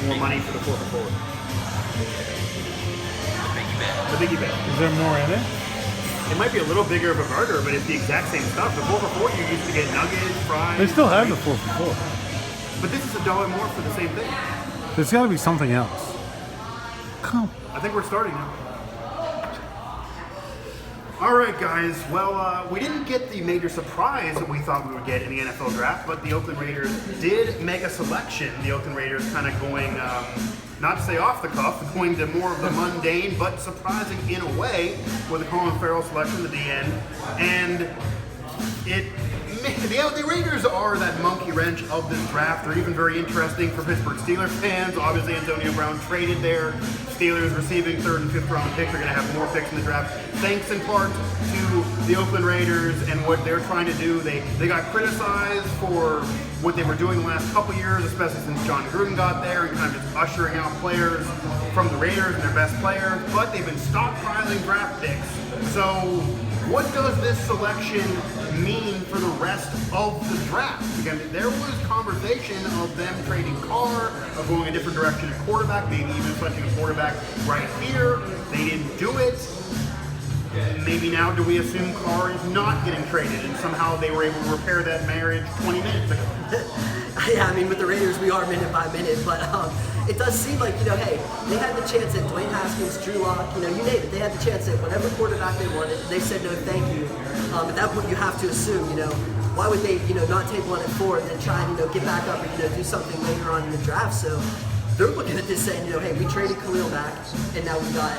more money for the 4-for-4. The biggie bag. Is there more in it? It might be a little bigger of a burger, but it's the exact same stuff. The 4-for-4, you used to get nuggets, fries. They still have the 4-for-4. But this is $1 more for the same thing. There's got to be something else. Come. I think we're starting now. All right, guys. Well, we didn't get the major surprise that we thought we would get in the NFL draft, but the Oakland Raiders did make a selection. The Oakland Raiders kind of going, not to say off the cuff, going to more of the mundane, but surprising in a way, with the Colin Farrell selection, the DN, and the Raiders are that monkey wrench of this draft. They're even very interesting for Pittsburgh Steelers fans. Obviously, Antonio Brown traded there. Steelers receiving 3rd and 5th round picks. They're going to have more picks in the draft, thanks in part to the Oakland Raiders and what they're trying to do. They got criticized for what they were doing the last couple years, especially since John Gruden got there and kind of just ushering out players from the Raiders and their best players. But they've been stockpiling draft picks. So what does this selection mean for the rest of the draft? Again, there was conversation of them trading Carr, of going a different direction at quarterback, maybe even selecting a quarterback right here. They didn't do it. Maybe now do we assume Carr is not getting traded and somehow they were able to repair that marriage 20 minutes ago? Yeah, I mean, with the Raiders, we are minute by minute, but it does seem like, hey, they had the chance at Dwayne Haskins, Drew Lock, you name it. They had the chance at whatever quarterback they wanted. They said no, thank you. At that point, you have to assume, why would they, not take one at 4 and then try and, get back up and, do something later on in the draft? So they're looking at this saying, hey, we traded Khalil back, and now we got,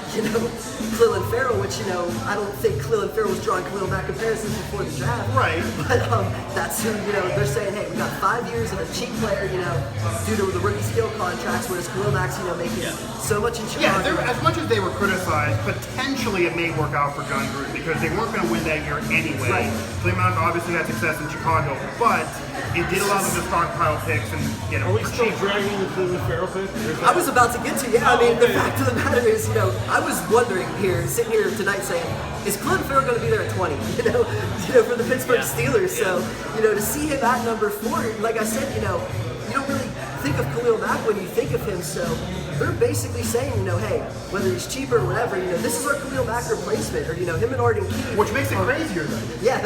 Clelin Ferrell, which, I don't think Clelin Ferrell was drawing Khalil back comparisons before the draft. Right. But that's who, they're saying, hey, we got 5 years of a cheap player, due to the rookie skill contracts, whereas Khalil Mack's, making so much in Chicago. Yeah, as much as they were criticized, potentially it may work out for John Gruden because they weren't going to win that year anyway. Right. Cleveland obviously had success in Chicago, but it did allow them to stockpile picks and get them. Are we still dragging the Cleveland Farrell pick? I was about to get to, the fact of the matter is, I was wondering sitting here tonight saying, is Clelin Ferrell going to be there at 20, for the Pittsburgh Steelers? So, to see him at number 4, like I said, you don't really think of Khalil Mack when you think of him, so they're basically saying, hey, whether he's cheaper or whatever, this is our Khalil Mack replacement, or, him and Arden Key. Which makes it crazier, though. Yeah,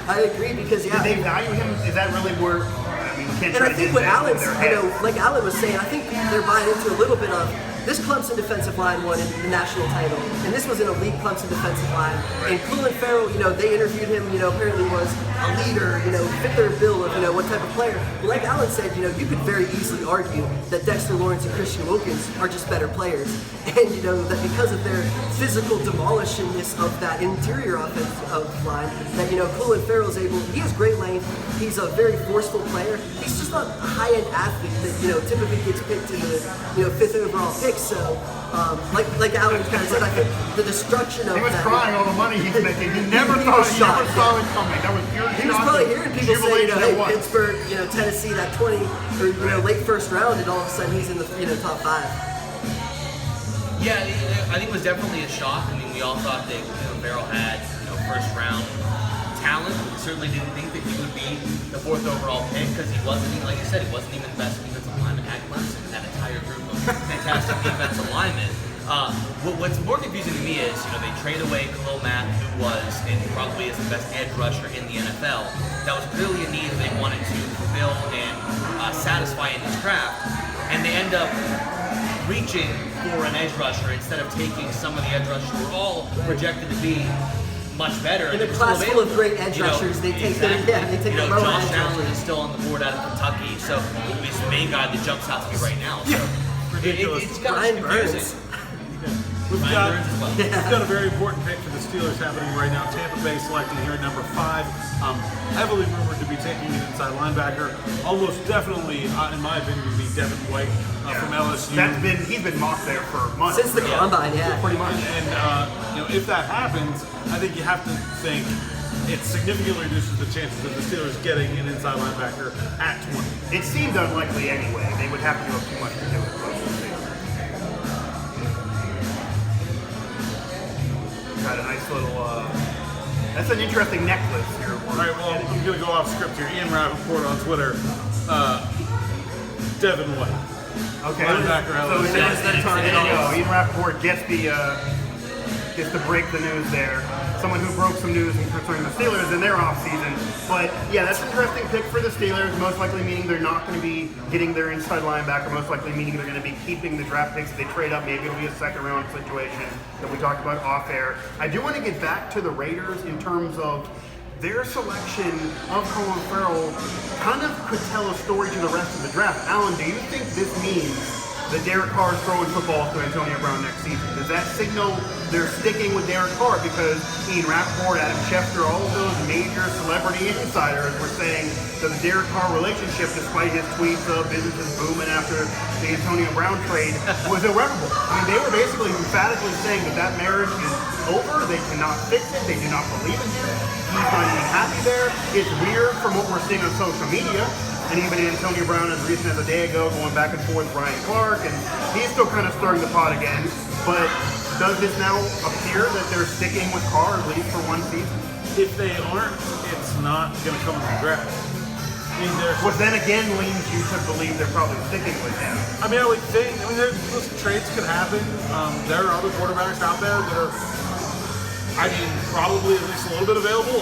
I agree, because, Did they value him? Is that really where, we can't and try I to think hit what that Alan's, over their head. like Alan was saying, I think they're buying into a little bit of this Clemson defensive line won the national title, and this was an elite Clemson defensive line. Right. And Clelin Ferrell, they interviewed him, apparently was a leader, fit their bill of, what type of player. But like Alan said, you could very easily argue that Dexter Lawrence and Christian Wilkins are just better players, and that because of their physical demolishingness of that interior offensive line, that Clelin Ferrell is able. He has great length. He's a very forceful player. He's just not a high-end athlete that typically gets picked in the 5th overall pick. So, like Alan kind of said, I think the destruction of He was that. crying all the money he's making. He never saw it coming. That was pure He was probably hearing people say, hey, once. Pittsburgh, Tennessee, that 20 or late first round, and all of a sudden he's in the top 5. Yeah, I think it was definitely a shock. I mean, we all thought that Farrell had first round talent. We certainly didn't think that he would be the 4th overall pick because he wasn't, like you said, he wasn't even the best defensive lineman at Clemson. That entire group of fantastic defensive linemen. What's more confusing to me is, they trade away Khalil Mack, who was and probably is the best edge rusher in the NFL. That was clearly a need that they wanted to fulfill and satisfy in this draft, and they end up reaching for an edge rusher instead of taking some of the edge rushers who were all projected to be much better. In a class full of great edge rushers, they take the low Josh edge Allen rushers. is still on the board out of Kentucky, so he's the main guy that jumps out to me right now. So Ridiculous. it's kind Brian of Burns. confusing. We've Brian Burns as well. got a very important pick for the Steelers happening right now. Tampa Bay selecting here at number 5. Heavily rumored to be taking an inside linebacker. Almost definitely, in my opinion, would be Devin White from LSU. He's been mocked there for months. Since the combine, yeah. Pretty much. And if that happens, I think you have to think it significantly reduces the chances of the Steelers getting an inside linebacker at 20. It seemed unlikely anyway. They would have to give up too much to do it. Got a nice little, that's an interesting necklace here. All right, well, I'm going to go off script here. Ian Rappaport on Twitter. Devin White. Okay. Linebacker, So Ellis. there you go. Ian Rappaport gets to break the news there. Someone who broke some news concerning the Steelers in their offseason. But yeah, that's an interesting pick for the Steelers, most likely meaning they're not going to be getting their inside linebacker, most likely meaning they're going to be keeping the draft picks. If they trade up, maybe it'll be a second round situation that we talked about off air. I do want to get back to the Raiders in terms of their selection of Colin Farrell kind of could tell a story to the rest of the draft. Alan, do you think this means that Derek Carr is throwing footballs to Antonio Brown next season? Does that signal they're sticking with Derek Carr? Because Ian Rappaport, Adam Schefter, all of those major celebrity insiders were saying that the Derek Carr relationship, despite his tweets of business is booming after the Antonio Brown trade, was irreparable. I mean, they were basically emphatically saying that that marriage is over, they cannot fix it, they do not believe in him, he's not even happy there. It's weird from what we're seeing on social media. And even Antonio Brown, as recent as a day ago, going back and forth with Brian Clark, and he's still kind of stirring the pot again. But does this now appear that they're sticking with Carr at least for one season? If they aren't, it's not going to come in the draft. I mean, Which then again leads you to believe they're probably sticking with him. I mean, I would think. I mean, listen, trades could happen. There are other quarterbacks out there that are, I mean, probably at least a little bit available.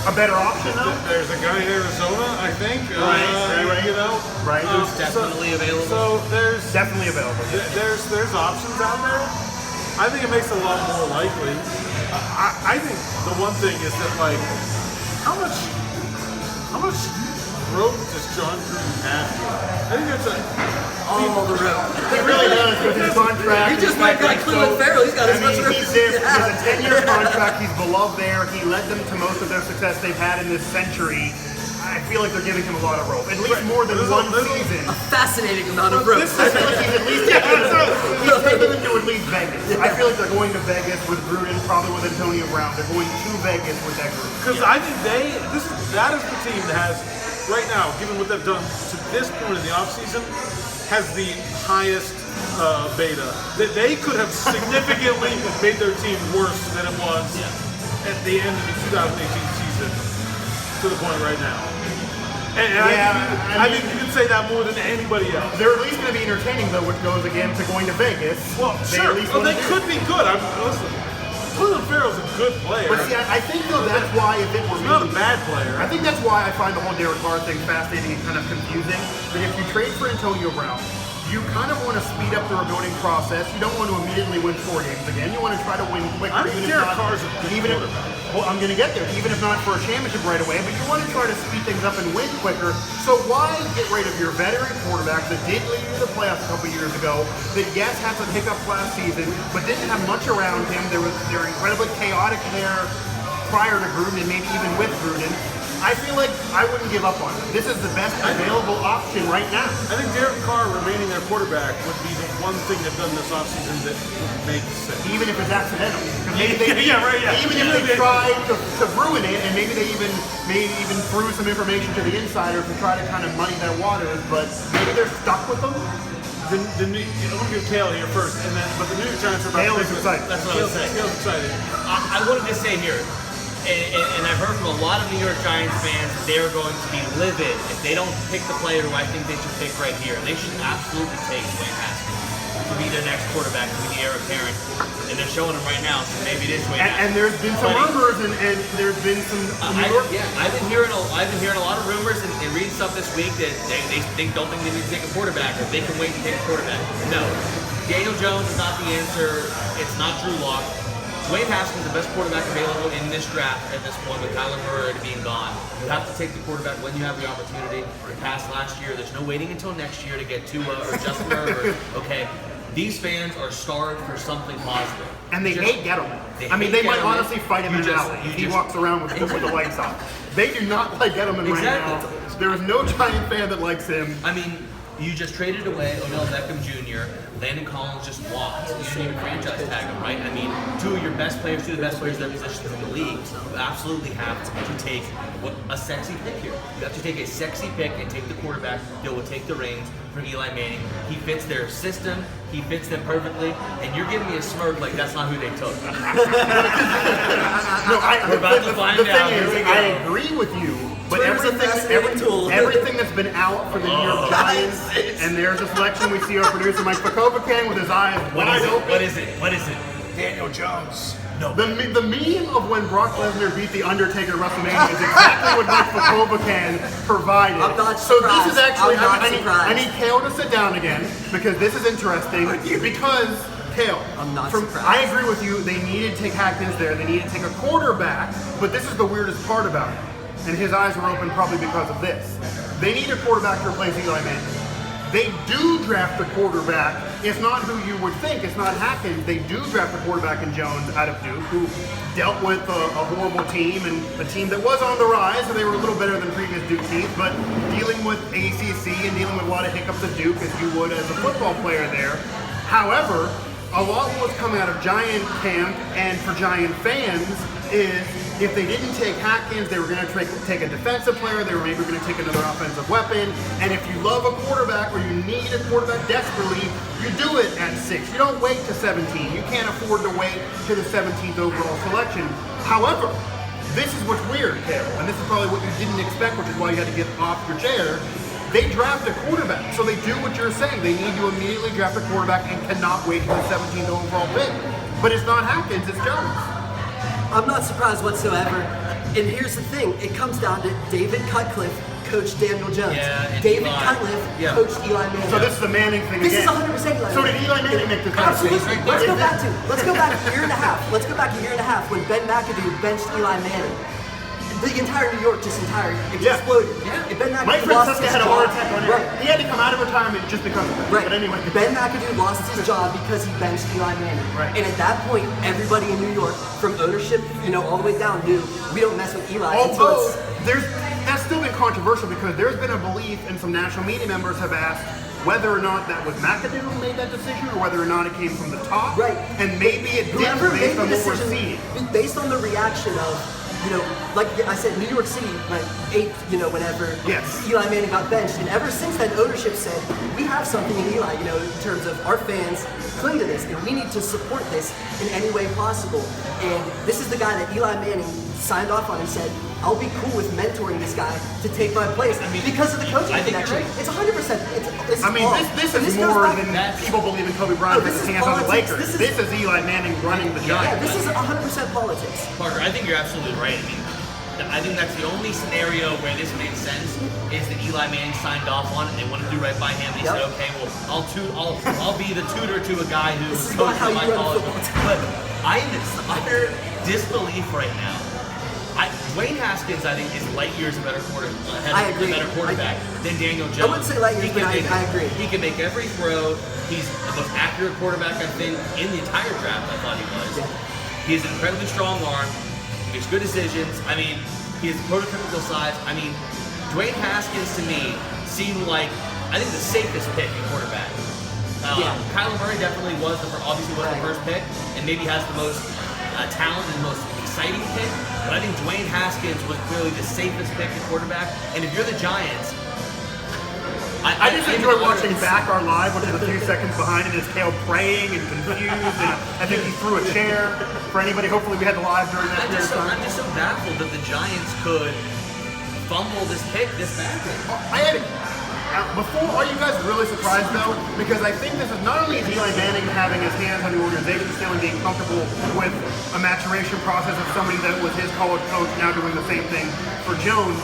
A better option, though? There's a guy in Arizona, I think. Right. You know. Right. Who's definitely available. So there's Definitely available. there's options out there. I think it makes it a lot more likely. I think the one thing is that, like, how much rope does John Gruden have here? I think that's All the rope. He really does with his contract. He just went like Cleveland Farrell. He's got as much rope He's as there. he He's has. a 10-year contract. He's beloved there. He led them to most of their success they've had in this century. I feel like they're giving him a lot of rope. At least more than one season. A fascinating amount of rope. I feel like he's at least he's taking them to at least Vegas. I feel like they're going to Vegas with Gruden, probably with Antonio Brown. They're going to Vegas with that group. because I think that is the team that has right now, given what they've done to this point in the offseason, has the highest beta. They could have significantly made their team worse than it was at the end of the 2018 season to the point right now. And I mean, you can say that more than anybody else. They're at least going to be entertaining, though, which goes again to going to Vegas. Well, sure. They could be good. Listen, Cleveland Farrell's a good player. But see, I think, though, that's why if it were He's me, not a bad player. I think that's why I find the whole Derek Carr thing fascinating and kind of confusing. That if you trade for Antonio Brown, you kind of want to speed up the rebuilding process. You don't want to immediately win 4 games again. You want to try to win quicker. I think even Derek if not, Carr's a good even if, quarterback. well, I'm going to get there. Even if not for a championship right away, but you want to try to speed things up and win quicker. So why get rid of your veteran quarterback that did lead you to the playoffs a couple years ago, that yes had some hiccups last season, but didn't have much around him. They're incredibly chaotic there prior to Gruden and maybe even with Gruden. I feel like I wouldn't give up on him. This is the best available option right now. I think Derek Carr remaining their quarterback would be the one thing they've done this offseason that would make sense. Even if it's accidental. 'Cause maybe Even if they Yeah. tried to ruin it, and maybe they even threw some information to the insiders to try to kind of muddy their waters, but maybe they're stuck with them. I want to give Cale here first, but the New York Giants are about Cale to is pick excited. That's what I was saying. Cale's excited. I wanted to say here, and I've heard from a lot of New York Giants fans, they're going to be livid if they don't pick the player who I think they should pick right here. They should absolutely take Dwayne Haskins to be their next quarterback, to be the heir apparent. And they're showing him right now, so maybe it is Dwayne Haskins. And there's been some rumors, and there's been some New York. I've been hearing a lot of rumors and reading stuff this week that they don't think they need to take a quarterback, or they can wait to take a quarterback. No, Daniel Jones is not the answer. It's not Drew Lock. Dwayne Haskins is the best quarterback available in this draft at this point, with Kyler Murray being gone. You have to take the quarterback when you have the opportunity. You passed last year. There's no waiting until next year to get Tua or Justin Herbert. Okay, these fans are starved for something positive. And they hate Gettleman. I mean, hate they might Gettleman. honestly fight him in an alley if he walks around with the lights on. They do not like Gettleman right now. Exactly. There is no Giant fan that likes him. I mean, you just traded away Odell Beckham Jr. Landon Collins just walked. You didn't even franchise tag him, right? I mean, two of the best players at their positions in the league. You absolutely have to take a sexy pick here. You have to take a sexy pick and take the quarterback that will take the reins from Eli Manning. He fits their system. He fits them perfectly. And you're giving me a smirk like that's not who they took. We're about to find the out. thing Here is, we go. I agree with you, but Recruiter's a fascinating tool. everything that's been out for the New York Giants, and there's a selection we see our producer Mike Vukovcan with his eyes wide open. What is it? Daniel Jones. No. The meme of when Brock Lesnar beat The Undertaker at WrestleMania is exactly what Mike Vukovcan provided. I'm not so surprised. this is actually, I'm not I surprised. need Cale to sit down again because this is interesting. Because Cale, I'm not surprised. I agree with you. They needed to take Hackins there. They needed to take a quarterback. But this is the weirdest part about it. And his eyes were open probably because of this. They need a quarterback to replace Eli Manning. They do draft a quarterback. It's not who you would think. It's not Hackins. They do draft a quarterback in Jones out of Duke, who dealt with a horrible team and a team that was on the rise, so they were a little better than previous Duke teams, but dealing with ACC and dealing with a lot of hiccups at Duke as you would as a football player there. However, a lot of what's coming out of Giant camp and for Giant fans is if they didn't take Hackins, they were going to take a defensive player, they were maybe going to take another offensive weapon, and if you love a quarterback or you need a quarterback desperately, you do it at 6. You don't wait to 17. You can't afford to wait to the 17th overall selection. However, this is what's weird, Cale, and this is probably what you didn't expect, which is why you had to get off your chair. They draft a quarterback, so they do what you're saying. They need to immediately draft a quarterback and cannot wait for the 17th overall pick. But it's not Hackins, it's Jones. I'm not surprised whatsoever. And here's the thing, it comes down to David Cutcliffe coached Daniel Jones. Yeah, and David Eli. Cutcliffe Yeah. coached Eli Manning. So this is the Manning thing This again. is 100% Eli So did Manning. Eli Manning make this Absolutely. conversation? Let's go back a year and a half. Let's go back a year and a half when Ben McAdoo benched Eli Manning. The entire New York exploded. Yeah. And Ben McAdoo Mike lost Francesca his had a job. heart attack on it. Right. He had to come out of retirement just because of that. Right. But anyway. Ben McAdoo lost his job because he benched Eli Manning. Right. And at that point, everybody in New York, from ownership, all the way down, knew we don't mess with Eli until Although it's that's still been controversial because there's been a belief, and some national media members have asked whether or not that was McAdoo who made that decision, or whether or not it came from the top. right. And maybe it did Whoever based made the on what we're decision, seeing. based on the reaction of, like I said, New York City, like 8, whenever Yes. Eli Manning got benched, and ever since then, ownership said we have something in Eli, in terms of our fans cling to this, and we need to support this in any way possible. And this is the guy that Eli Manning signed off on and said, I'll be cool with mentoring this guy to take my place because of the coaching I think you're connection. right. It's 100%. It's I mean, all. this And is goes more back- than people believe in Kobe Bryant No, with this his is hands on the politics. Lakers. This This is Eli Manning running the Yeah, Giants. this is 100% politics. Parker, I think you're absolutely right. I think that's the only scenario where this makes sense is that Eli Manning signed off on it. They want to do right by him. They Yep. said, okay, well, I'll be the tutor to a guy who This is not coached how at you my run a college. football team. But I am in utter disbelief right now. Dwayne Haskins, I think, is light years a better I agree. better quarterback than Daniel Jones. I wouldn't say light years, He can but I make- agree. He can make every throw. He's the most accurate quarterback, I think, in the entire draft. I thought he was. Yeah. He has an incredibly strong arm. He makes good decisions. I mean, he has prototypical size. I mean, Dwayne Haskins to me seemed like, I think, the safest pick in quarterback. Yeah. Kyler Murray definitely obviously was the Right. first pick, and maybe has the most talent and most exciting pick. But I think Dwayne Haskins was clearly the safest pick at quarterback. And if you're the Giants, I just enjoy watching back our live, which is a few seconds behind, and is Cale praying and confused. And I think he threw a chair for anybody. Hopefully, we had the live during that I'm period of time. just so baffled that the Giants could fumble this pick this badly. Are you guys really surprised though? Because I think this is not only is Eli Manning having his hands on the organization still and being comfortable with a maturation process of somebody that was his college coach now doing the same thing for Jones.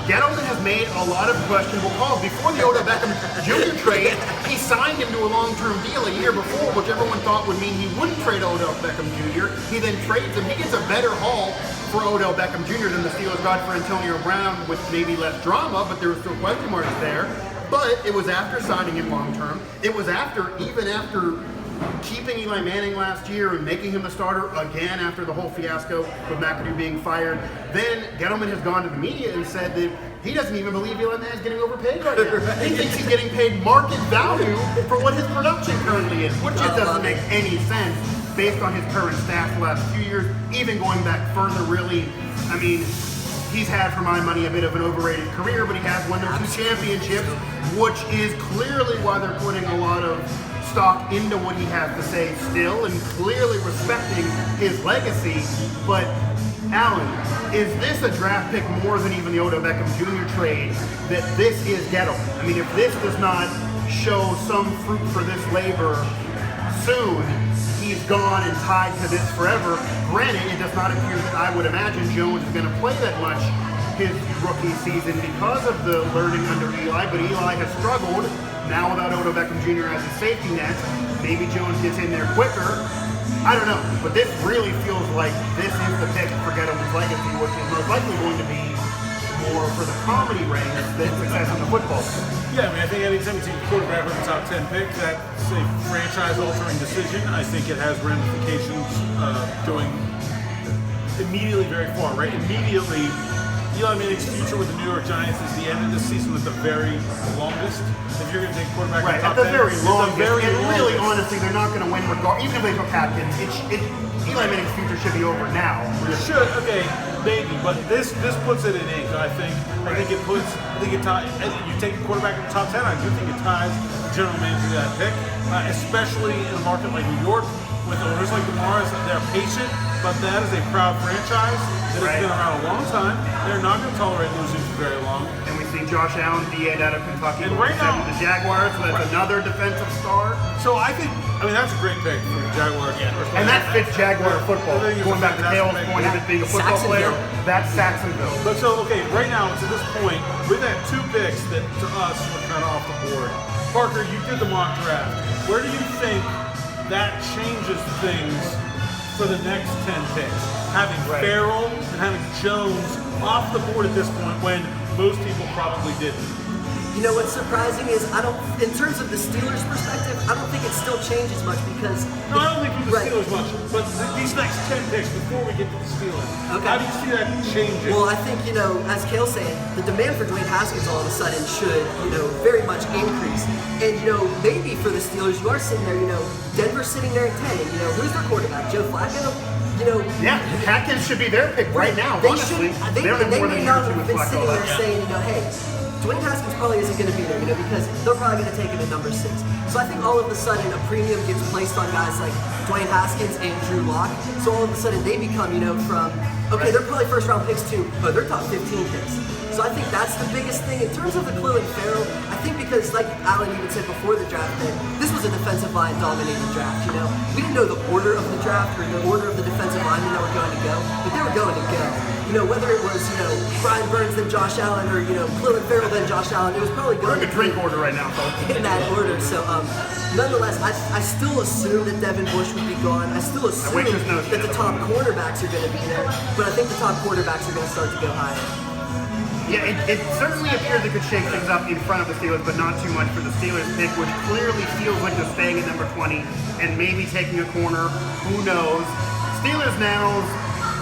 Gettleman has made a lot of questionable calls. Before the Odell Beckham Jr. trade, he signed him to a long-term deal a year before, which everyone thought would mean he wouldn't trade Odell Beckham Jr. He then trades him. He gets a better haul for Odell Beckham Jr. than the Steelers got for Antonio Brown, with maybe less drama, but there were still question marks there. But it was after signing him long-term. It was even after keeping Eli Manning last year and making him the starter again after the whole fiasco with McAdoo being fired. Then Gettleman has gone to the media and said that he doesn't even believe Eli Manning is getting overpaid right now. He thinks he's getting paid market value for what his production currently is, which just doesn't make any sense based on his current stats the last few years, even going back further really. I mean, he's had, for my money, a bit of an overrated career, but he has won their 2 championships, which is clearly why they're putting a lot of stock into what he has to say still, and clearly respecting his legacy. But Alan, is this a draft pick more than even the Odell Beckham Jr. trade, that this is gettable? I mean, if this does not show some fruit for this labor soon, he's gone and tied to this forever. Granted, it does not appear that I would imagine Jones is going to play that much his rookie season because of the learning under Eli, but Eli has struggled. Now without Odell Beckham Jr. as a safety net, maybe Jones gets in there quicker. I don't know, but this really feels like this is the pick for Gettleman's legacy, which is most likely going to be more for the comedy range than success on the football field. Yeah, I mean, I think anytime you take a quarterback with the top 10 pick, that's a franchise-altering decision. I think it has ramifications going immediately very far, right? Immediately, Eli Manning's future with the New York Giants is the end of the season with the very longest. If you're going to take a quarterback Right, in the top at the 10, very it's longest, the very and really, longest. honestly, they're not going to win even if they took Hatkins. Eli Manning's future should be over now. Really. Should, okay, maybe, but this puts it in ink. I think you take a quarterback in the top 10. I do think it ties the general manager to that pick, especially in a market like New York with owners like the Mars. They're patient, but that is a proud franchise that has been around a long time. They're not going to tolerate losing for very long. And we see Josh Allen, DA out of Kentucky, And right now- the Jaguars, so that's another defensive star. So I mean, that's a great pick for the Jaguars. And that fits Jaguar football. I think it's Going a back to Cale's fantastic point pick. of it being a football player, that's Saxonville. But so, okay, right now, to this point, with that 2 picks that to us were kind of off the board, Parker, you did the mock draft. Where do you think that changes things for the next 10 picks? Having Farrell and having Jones off the board at this point when most people probably didn't. You know what's surprising is in terms of the Steelers' perspective, I don't think it still changes much because. No, I don't think with the Right. Steelers much, but these next 10 picks before we get to the Steelers, Okay. how do you see that changing? Well, I think, as Cale's saying, the demand for Dwayne Haskins all of a sudden should, very much increase. And, maybe for the Steelers, you are sitting there, Denver's sitting there at 10, and, who's their quarterback? Joe Flacco? Yeah, Hatkins should be their pick right now, They honestly. should, They don't have they more than may a year not or two have with been Flacco sitting there left. saying, hey, Dwayne Haskins probably isn't going to be there, because they're probably going to take him at number 6. So I think all of a sudden a premium gets placed on guys like Dwayne Haskins and Drew Lock. So all of a sudden they become, from, okay, they're probably first round picks too, but they're top 15 picks. So I think that's the biggest thing. In terms of the Clue and Farrell, I think because, like Alan even said before the draft, this was a defensive line dominated draft, We didn't know the order of the draft or the order of the defensive linemen that were going to go, but they were going to go. Whether it was, Brian Burns then Josh Allen or, Clue and Farrell then Josh Allen, it was probably We're going in the drink order right now, folks. in that order. So, nonetheless, I still assume that Devin Bush would be gone. I still assume waitress knows that the top quarterbacks are going to be there, but I think the top quarterbacks are going to start to go higher. Yeah, it certainly appears it could shake things up in front of the Steelers, but not too much for the Steelers pick, which clearly feels like they're staying at number 20 and maybe taking a corner. Who knows? Steelers Now's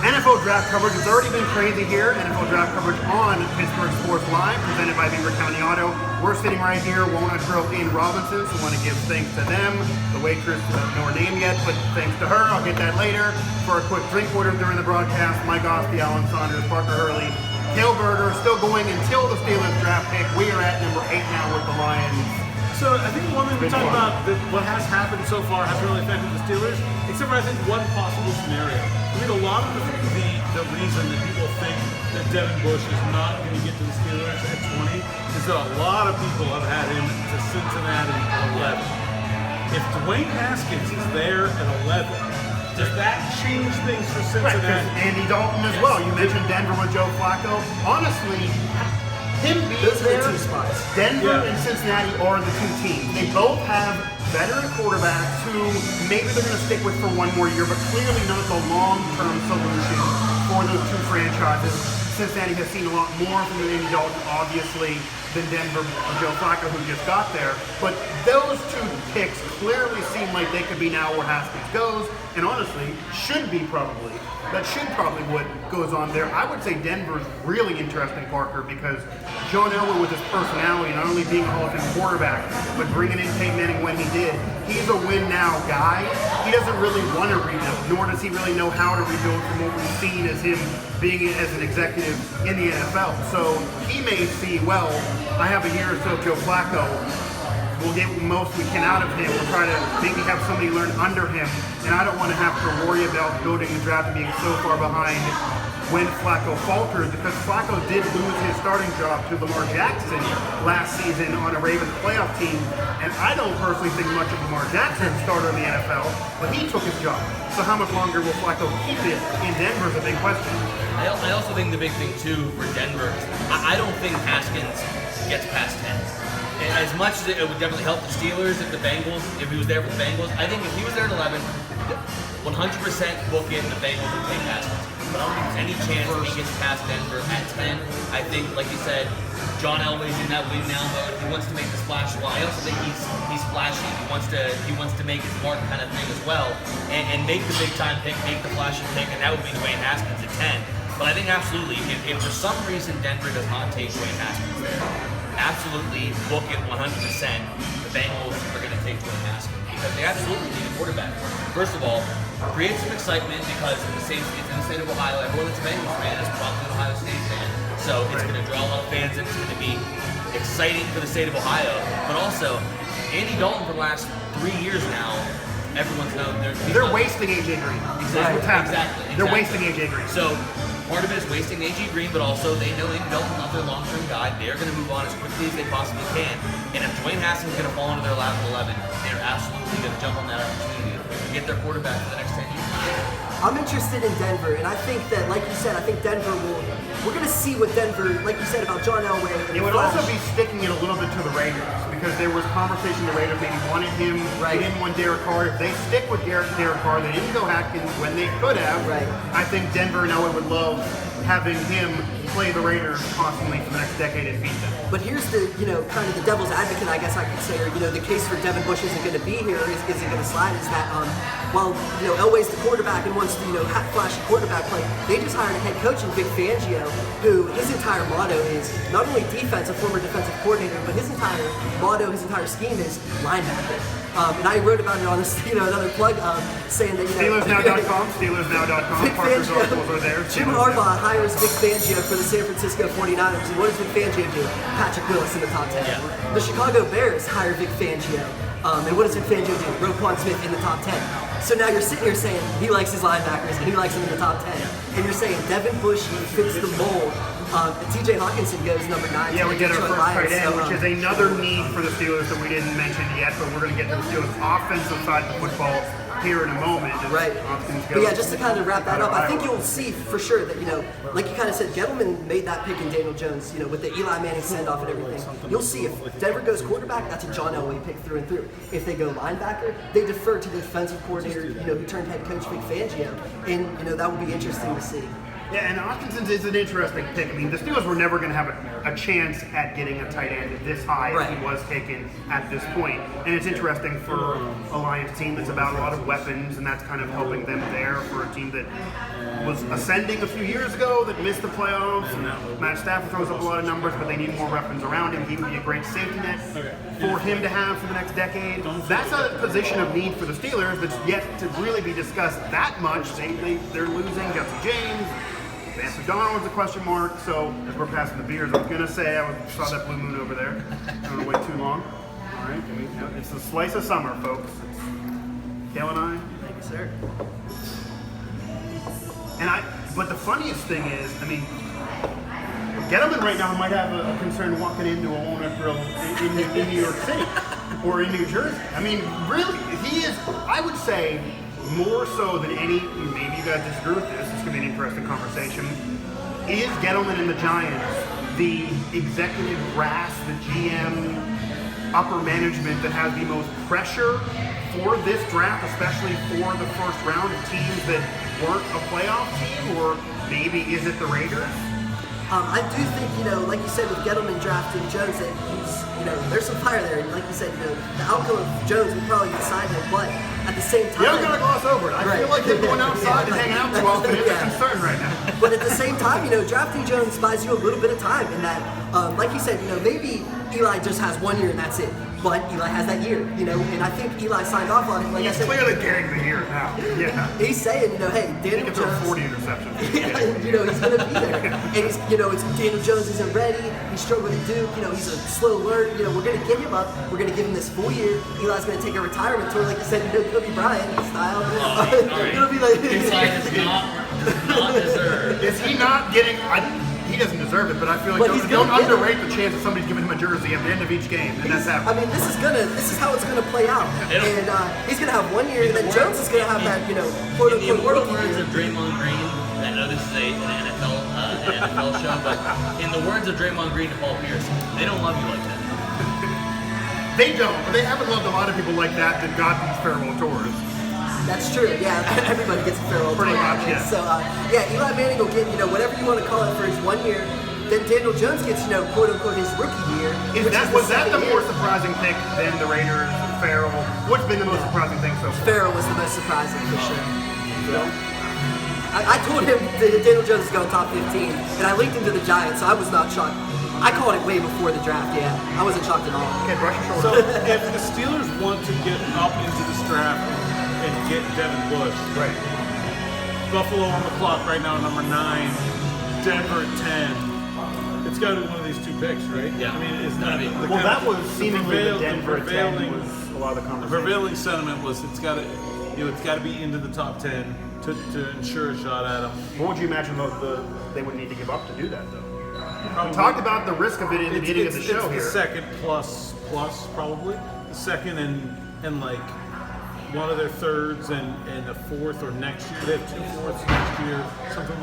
NFL draft coverage has already been crazy here. NFL draft coverage on Pittsburgh Sports Live, presented by Beaver County Auto. We're sitting right here, Walnut Grill in Robinson, so I want to give thanks to them. The waitress, I don't know her name yet, but thanks to her. I'll get that later. For a quick drink order during the broadcast, Mike Asti, Alan Saunders, Parker Hurley, Cale Berger, still going until the Steelers draft pick. We are at number 8 now with the Lions. So I think one thing we talked about, that what has happened so far hasn't really affected the Steelers, except for I think one possible scenario. I think a lot of the reason that people think that Devin Bush is not going to get to the Steelers at 20 is that a lot of people have had him to Cincinnati at 11. If Dwayne Haskins is there at 11, does that change things for Right, Cincinnati? because Andy Dalton as well. You mentioned Denver with Joe Flacco. Honestly, him being Those are the there, 2 spots. Denver and Cincinnati are the 2 teams. They both have veteran quarterbacks who maybe they're going to stick with for one more year, but clearly not the long-term solution for those 2 franchises. Cincinnati has seen a lot more from Andy Dalton, obviously, than Denver or Joe Flacco, who just got there. But those 2 picks clearly seem like they could be now where Haskins goes, and honestly, should be probably. That should probably what goes on there. I would say Denver's really interesting, Parker, because John Elway, with his personality, not only being a Hall of Fame quarterback, but bringing in Peyton Manning when he did, he's a win-now guy. He doesn't really want to rebuild, nor does he really know how to rebuild from what we've seen as him being as an executive in the NFL. So he may see, well, I have a year or so of Joe Flacco. We'll get the most we can out of him. We'll try to maybe have somebody learn under him. And I don't want to have to worry about building the draft and being so far behind when Flacco faltered, because Flacco did lose his starting job to Lamar Jackson last season on a Ravens playoff team, and I don't personally think much of Lamar Jackson starter in the NFL, but he took his job. So how much longer will Flacco keep it in Denver is a big question. I also think the big thing too for Denver, I don't think Haskins gets past 10. And as much as it would definitely help the Steelers if he was there for the Bengals, I think if he was there at 11, 100% book it, the Bengals would take Haskins. But I don't think there's any chance he gets past Denver at 10. I think, like you said, John Elway's in that win now mode. He wants to make the splash. Well, I also think he's flashy. He wants to make his mark kind of thing as well, and make the big time pick, make the flashy pick, and that would be Dwayne Haskins at 10. But I think absolutely, if for some reason Denver does not take Dwayne Haskins there, absolutely book it 100%. The Bengals are going to take Dwayne Haskins because they absolutely need a quarterback. First of all, create some excitement because it's in the state of Ohio. Everyone that's a Bengals fan is probably an Ohio State fan, so it's going to draw a lot of fans and it's going to be exciting for the state of Ohio. But also, Andy Dalton for the last 3 years now, everyone's known they're wasting AJ Green. Exactly. They're wasting AJ Green. So part of it is wasting AJ Green, but also they know Andy Dalton's not their long-term guy. They're going to move on as quickly as they possibly can. And if Dwayne Haskins is going to fall into their lap at 11, they're absolutely going to jump on that opportunity to get their quarterback for the next 10 years. I'm interested in Denver, and I think that, like you said, I think Denver we're going to see what Denver, like you said about John Elway. And it would also be sticking it a little bit to the Raiders, because there was conversation the Raiders maybe wanted him, right. They didn't want Derek Carr. If they stick with Derek Carr, they didn't go Haskins when they could have. Right. I think Denver and Elway would love having him play the Raiders constantly for the next decade and beat them. But here's the, kind of the devil's advocate, I guess I could say, or, the case for Devin Bush isn't going to be here, isn't going to slide, is that, while, Elway's the quarterback and wants to, flashy quarterback play, they just hired a head coach in Vic Fangio, who his entire motto is not only defense, a former defensive coordinator, but his entire motto, his entire scheme is linebacker. And I wrote about it on this, another plug, saying that, SteelersNow.com, SteelersNow.com, Parker's articles are there. Jim Harbaugh hires Vic Fangio for the San Francisco 49ers. And what does Vic Fangio do? Patrick Willis in the top 10. Yeah. The Chicago Bears hire Vic Fangio. And what does Vic Fangio do? Roquan Smith in the top 10. So now you're sitting here saying he likes his linebackers and he likes them in the top 10. And you're saying Devin Bush fits the mold. TJ Hawkinson goes number 9. Yeah, we get our first tight end, which is another need for the Steelers that we didn't mention yet, but we're going to get to the Steelers' offensive side of the football here in a moment. Right. But yeah, just to kind of wrap that up, I think you'll see for sure that, like you kind of said, Gettleman made that pick in Daniel Jones, with the Eli Manning send-off and everything. You'll see if Denver goes quarterback, that's a John Elway pick through and through. If they go linebacker, they defer to the defensive coordinator, who turned head coach Vic Fangio, and, that will be interesting to see. Yeah, and Hawkinson is an interesting pick. I mean, the Steelers were never going to have a chance at getting a tight end this high if he was taken at this point. And it's interesting for a Lions team that's about a lot of weapons, and that's kind of helping them there for a team that was ascending a few years ago, that missed the playoffs. And Matt Stafford throws up a lot of numbers, but they need more weapons around him. He would be a great safety net for him to have for the next decade. That's a position of need for the Steelers that's yet to really be discussed that much. They're losing Jesse James. Vance McDonald's a question mark, so as we're passing the beers, I was going to say I saw that blue moon over there. I don't want to wait too long. All right, it's the slice of summer, folks. It's Cale and I. Thank you, sir. But the funniest thing is, Gettleman right now might have a concern walking into a Walnut Grill in New York City or in New Jersey. Really, he is, I would say, more so than any, maybe you guys disagree with this, going to be an interesting conversation. Is Gettleman and the Giants the executive brass, the GM, upper management that has the most pressure for this draft, especially for the first round of teams that weren't a playoff team, or maybe is it the Raiders? I do think, like you said with Gettleman drafting Jones, that he's, there's some fire there. And like you said, the outcome of Jones would probably decide him, but at the same time... You're not going to gloss over it. I feel like him going outside and hanging out too often is a concern right now. But at the same time, drafting Jones buys you a little bit of time in that, like you said, maybe Eli just has 1 year and that's it. But Eli has that year, and I think Eli signed off on it. Like he's clearly getting the year now. Yeah. He's saying, hey, Daniel Jones. He can throw 40 interceptions. He's going to be there. And he's, it's Daniel Jones isn't ready. He's struggling to Duke. He's a slow learner. We're going to get him up. We're going to give him this full year. Eli's going to take a retirement tour, like you said, Kobe Bryant style. All right. It'll be like Eli does Not deserved. Is he not getting? He doesn't deserve it, but I feel like But he's don't gonna get it. underrate the chance of somebody's giving him a jersey at the end of each game, and that's I happening. mean, this is how it's gonna play out. It'll- And he's gonna have 1 year, and then Jones is gonna have that, quote In the unquote immortal rookie words year. of Draymond Green, I know this is an NFL show, but in the words of Draymond Green to Paul Pierce, they don't love you like that. They don't, but they haven't loved a lot of people like that got these farewell tours. That's true. Yeah, everybody gets a farewell Pretty tour much, nowadays. yeah. So Eli Manning will get whatever you want to call it for his 1 year. Then Daniel Jones gets quote unquote his rookie year. Was that the more year. surprising pick than the Raiders, Farrell? What's been the most surprising thing so far? Farrell was the most surprising for sure. I told him that Daniel Jones is going top 15, and I linked him to the Giants, so I was not shocked. I called it way before the draft. Yeah, I wasn't shocked at all. Okay, brush your So shoulders. if the Steelers want to get up into this draft and get Devin Bush, Right. Buffalo on the clock right now, number 9, Denver at 10. It's got to be one of these two picks, right? Yeah. I mean, it's Gotta not. be. the Well, kind that of- was seemingly the Denver at 10 prevailing- was a lot of the The conversation. prevailing sentiment was it's got to, it's got to be into the top 10 to ensure a shot at him. What would you imagine they would need to give up to do that, though? Probably- We talked about the risk of it in the beginning of the show it's here. the second plus probably. The second and like one of their thirds and a fourth or next year. They have 2 fourths next year, something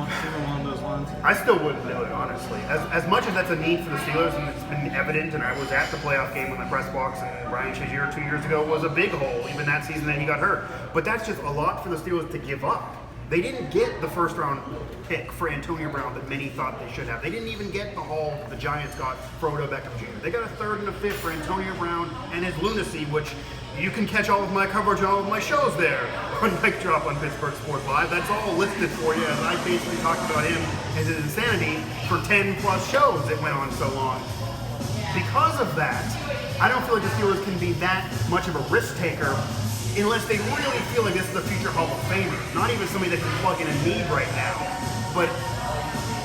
along those lines. I still wouldn't do it, honestly. As much as that's a need for the Steelers, and it's been evident, and I was at the playoff game when the press box and Brian Shazier 2 years ago was a big hole, even that season that he got hurt. But that's just a lot for the Steelers to give up. They didn't get the first round pick for Antonio Brown that many thought they should have. They didn't even get the haul the Giants got for Odell Beckham Jr. They got a 3rd and a 5th for Antonio Brown and his lunacy, which you can catch all of my coverage on all of my shows there on Mike Drop on Pittsburgh Sports Live. That's all listed for you, as I basically talked about him and his insanity for 10 plus shows that went on so long. Because of that, I don't feel like the Steelers can be that much of a risk taker unless they really feel like this is a future Hall of Famer. Not even somebody that can plug in a need right now, but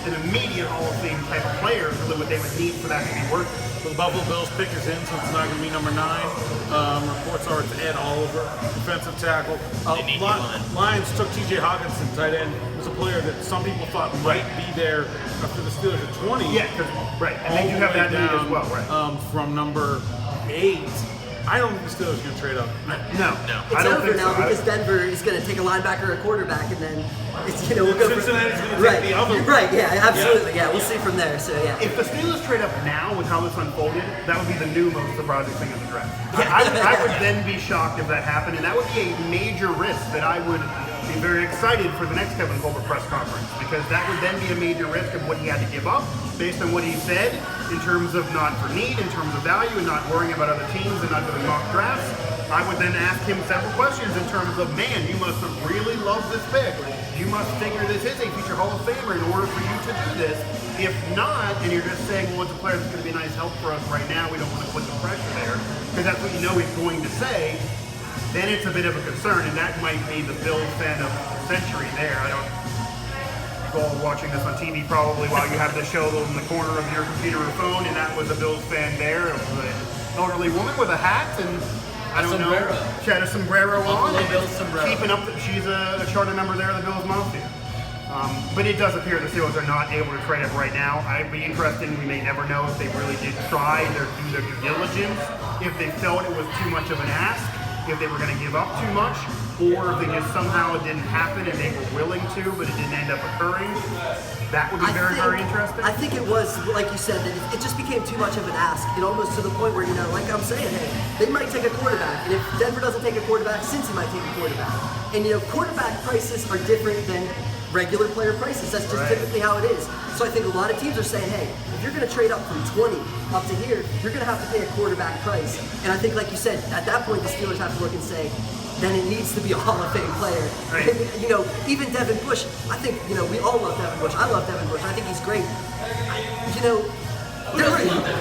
an immediate Hall of Fame type of player is really what they would need for that to be worth it. So the Buffalo Bills pick is in, so it's not going to be number 9. Reports are it's Ed Oliver, defensive tackle. They need D-line. Lions took T.J. Hawkinson, tight end. It was a player that some people thought might be there after the Steelers at 20. Yeah, right. And they do have that need as well, right? From number 8. I don't think the Steelers are going to trade up. No. It's I don't over think now so. because Denver is going to take a linebacker or a quarterback, and then it's we'll go Cincinnati's gonna take right, the other one. Right, yeah, absolutely, yeah. We'll see from there. So yeah. If the Steelers trade up now with how this unfolded, that would be the new most surprising thing in the draft. I would then be shocked if that happened, and that would be a major risk that I would be very excited for the next Kevin Colbert press conference, because that would then be a major risk of what he had to give up based on what he said in terms of not for need, in terms of value, and not worrying about other teams and not doing mock drafts. I would then ask him several questions in terms of, man, you must have really loved this pick. You must figure this is a future Hall of Famer in order for you to do this. If not, and you're just saying, well, it's a player that's going to be a nice help for us right now, we don't want to put the pressure there, because that's what you know he's going to say, then it's a bit of a concern, and that might be the Bills fan of the century there. I don't go watching this on TV probably while you have the show in the corner of your computer or phone, and that was a Bills fan there. It was an elderly woman with a hat, and I don't Sombrero. know. She had a sombrero on. Buffalo and Bills sombrero. Keeping up, she's a charter member there of the Bills Mafia. But it does appear the Steelers are not able to trade up right now. I'd be interested, we may never know if they really did try do their due diligence, if they felt it was too much of an ask, if they were going to give up too much, or if they just somehow it didn't happen and they were willing to, but it didn't end up occurring. That would be very interesting. I think it was, like you said, that it just became too much of an ask. It almost to the point where, like I'm saying, hey, they might take a quarterback. And if Denver doesn't take a quarterback, Cincy might take a quarterback. And, quarterback prices are different than regular player prices. That's just typically how it is. So I think a lot of teams are saying, hey, if you're going to trade up from 20 up to here, you're going to have to pay a quarterback price. And I think, like you said, at that point, the Steelers have to look and say, then it needs to be a Hall of Fame player. Right. And, even Devin Bush, I think, we all love Devin Bush. I love Devin Bush. I think he's great.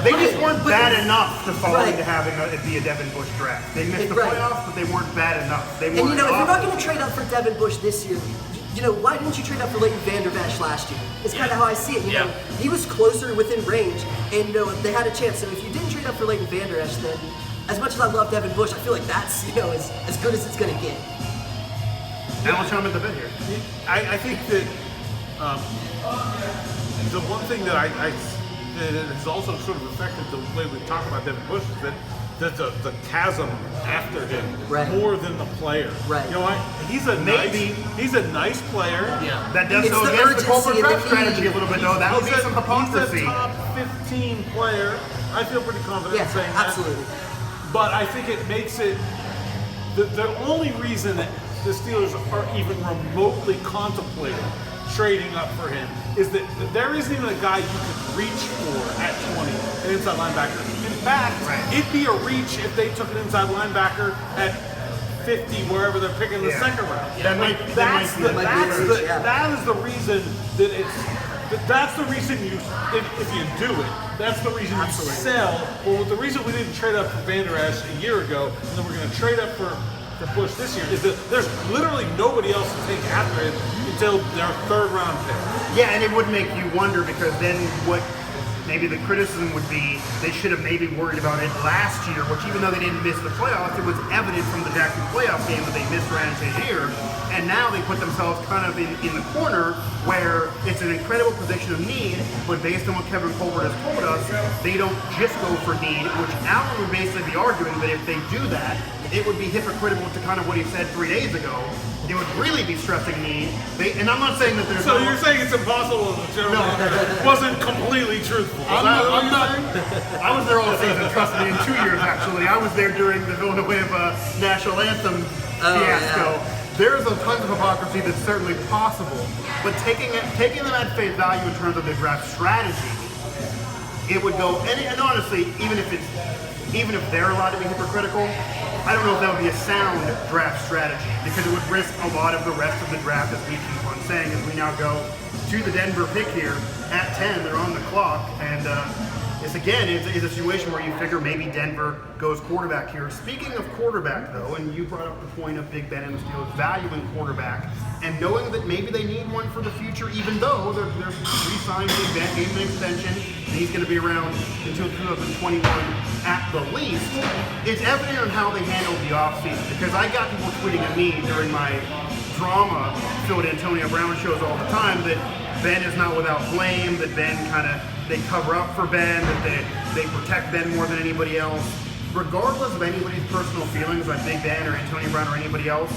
They just weren't bad enough to fall Right. into having it be a Devin Bush draft. They missed the Right. playoffs, but they weren't bad enough. They And weren't if you're not awful. going to trade up for Devin Bush this year, why didn't you trade up for Leighton Vander Esch last year? It's kind of how I see it. Yeah. He was closer within range, and they had a chance. So if you didn't trade up for Leighton Vander Esch, then as much as I love Devin Bush, I feel like that's as good as it's going to get. Now let's chime at the bit here. I think that The one thing that that has also sort of affected the way we talk about Devin Bush is that the chasm after him more than the player. Right. You know what? He's a nice player. Yeah. That does It's go the against the urgency corporate and the draft strategy need. a little bit, though. That would be some hypocrisy. He's a top 15 player. I feel pretty confident in saying that. absolutely. But I think it makes it the only reason that the Steelers are even remotely contemplating trading up for him is that there isn't even a guy you could reach for at 20, an inside linebacker. In fact, it'd be a reach if they took an inside linebacker at 50, wherever they're picking the second round. That is the reason that that's the reason if you do it, that's the reason you sell. Well, the reason we didn't trade up for Van Der Esch a year ago, and then we're going to trade up for Bush this year, is that there's literally nobody else to take after him until their third round pick. Yeah, and it would make you wonder, because then what maybe the criticism would be, they should have maybe worried about it last year, which even though they didn't miss the playoffs, it was evident from the Jackson playoff game that they missed Ryan Shazier, and now they put themselves kind of in the corner where it's an incredible position of need, but based on what Kevin Colbert has told us, they don't just go for need, which Allen would basically be arguing that if they do that, it would be hypocritical to kind of what he said 3 days ago. It would really be stressing need. And I'm not saying that there's So you're saying it's impossible as a general manager wasn't completely truthful. I'm not. I was there all season. Trust me, in 2 years actually. I was there during the Villanova national anthem fiasco. There's tons of hypocrisy that's certainly possible, but taking them at face value in terms of their draft strategy, it would go. And honestly, even if they're allowed to be hypocritical, I don't know if that would be a sound draft strategy, because it would risk a lot of the rest of the draft, as we keep on saying, as we now go to the Denver pick here at 10. They're on the clock, and this again is a situation where you figure maybe Denver goes quarterback here. Speaking of quarterback, though, and you brought up the point of Big Ben and the Steelers valuing quarterback, and knowing that maybe they need one for the future, even though they're re-signed Big Ben, gave him an extension, and he's going to be around until 2021 at the least, it's evident on how they handled the offseason. Because I got people tweeting at me during my drama-filled Antonio Brown shows all the time that Ben is not without blame, that Ben they cover up for Ben, that they protect Ben more than anybody else. Regardless of anybody's personal feelings on Big Ben or Antonio Brown or anybody else,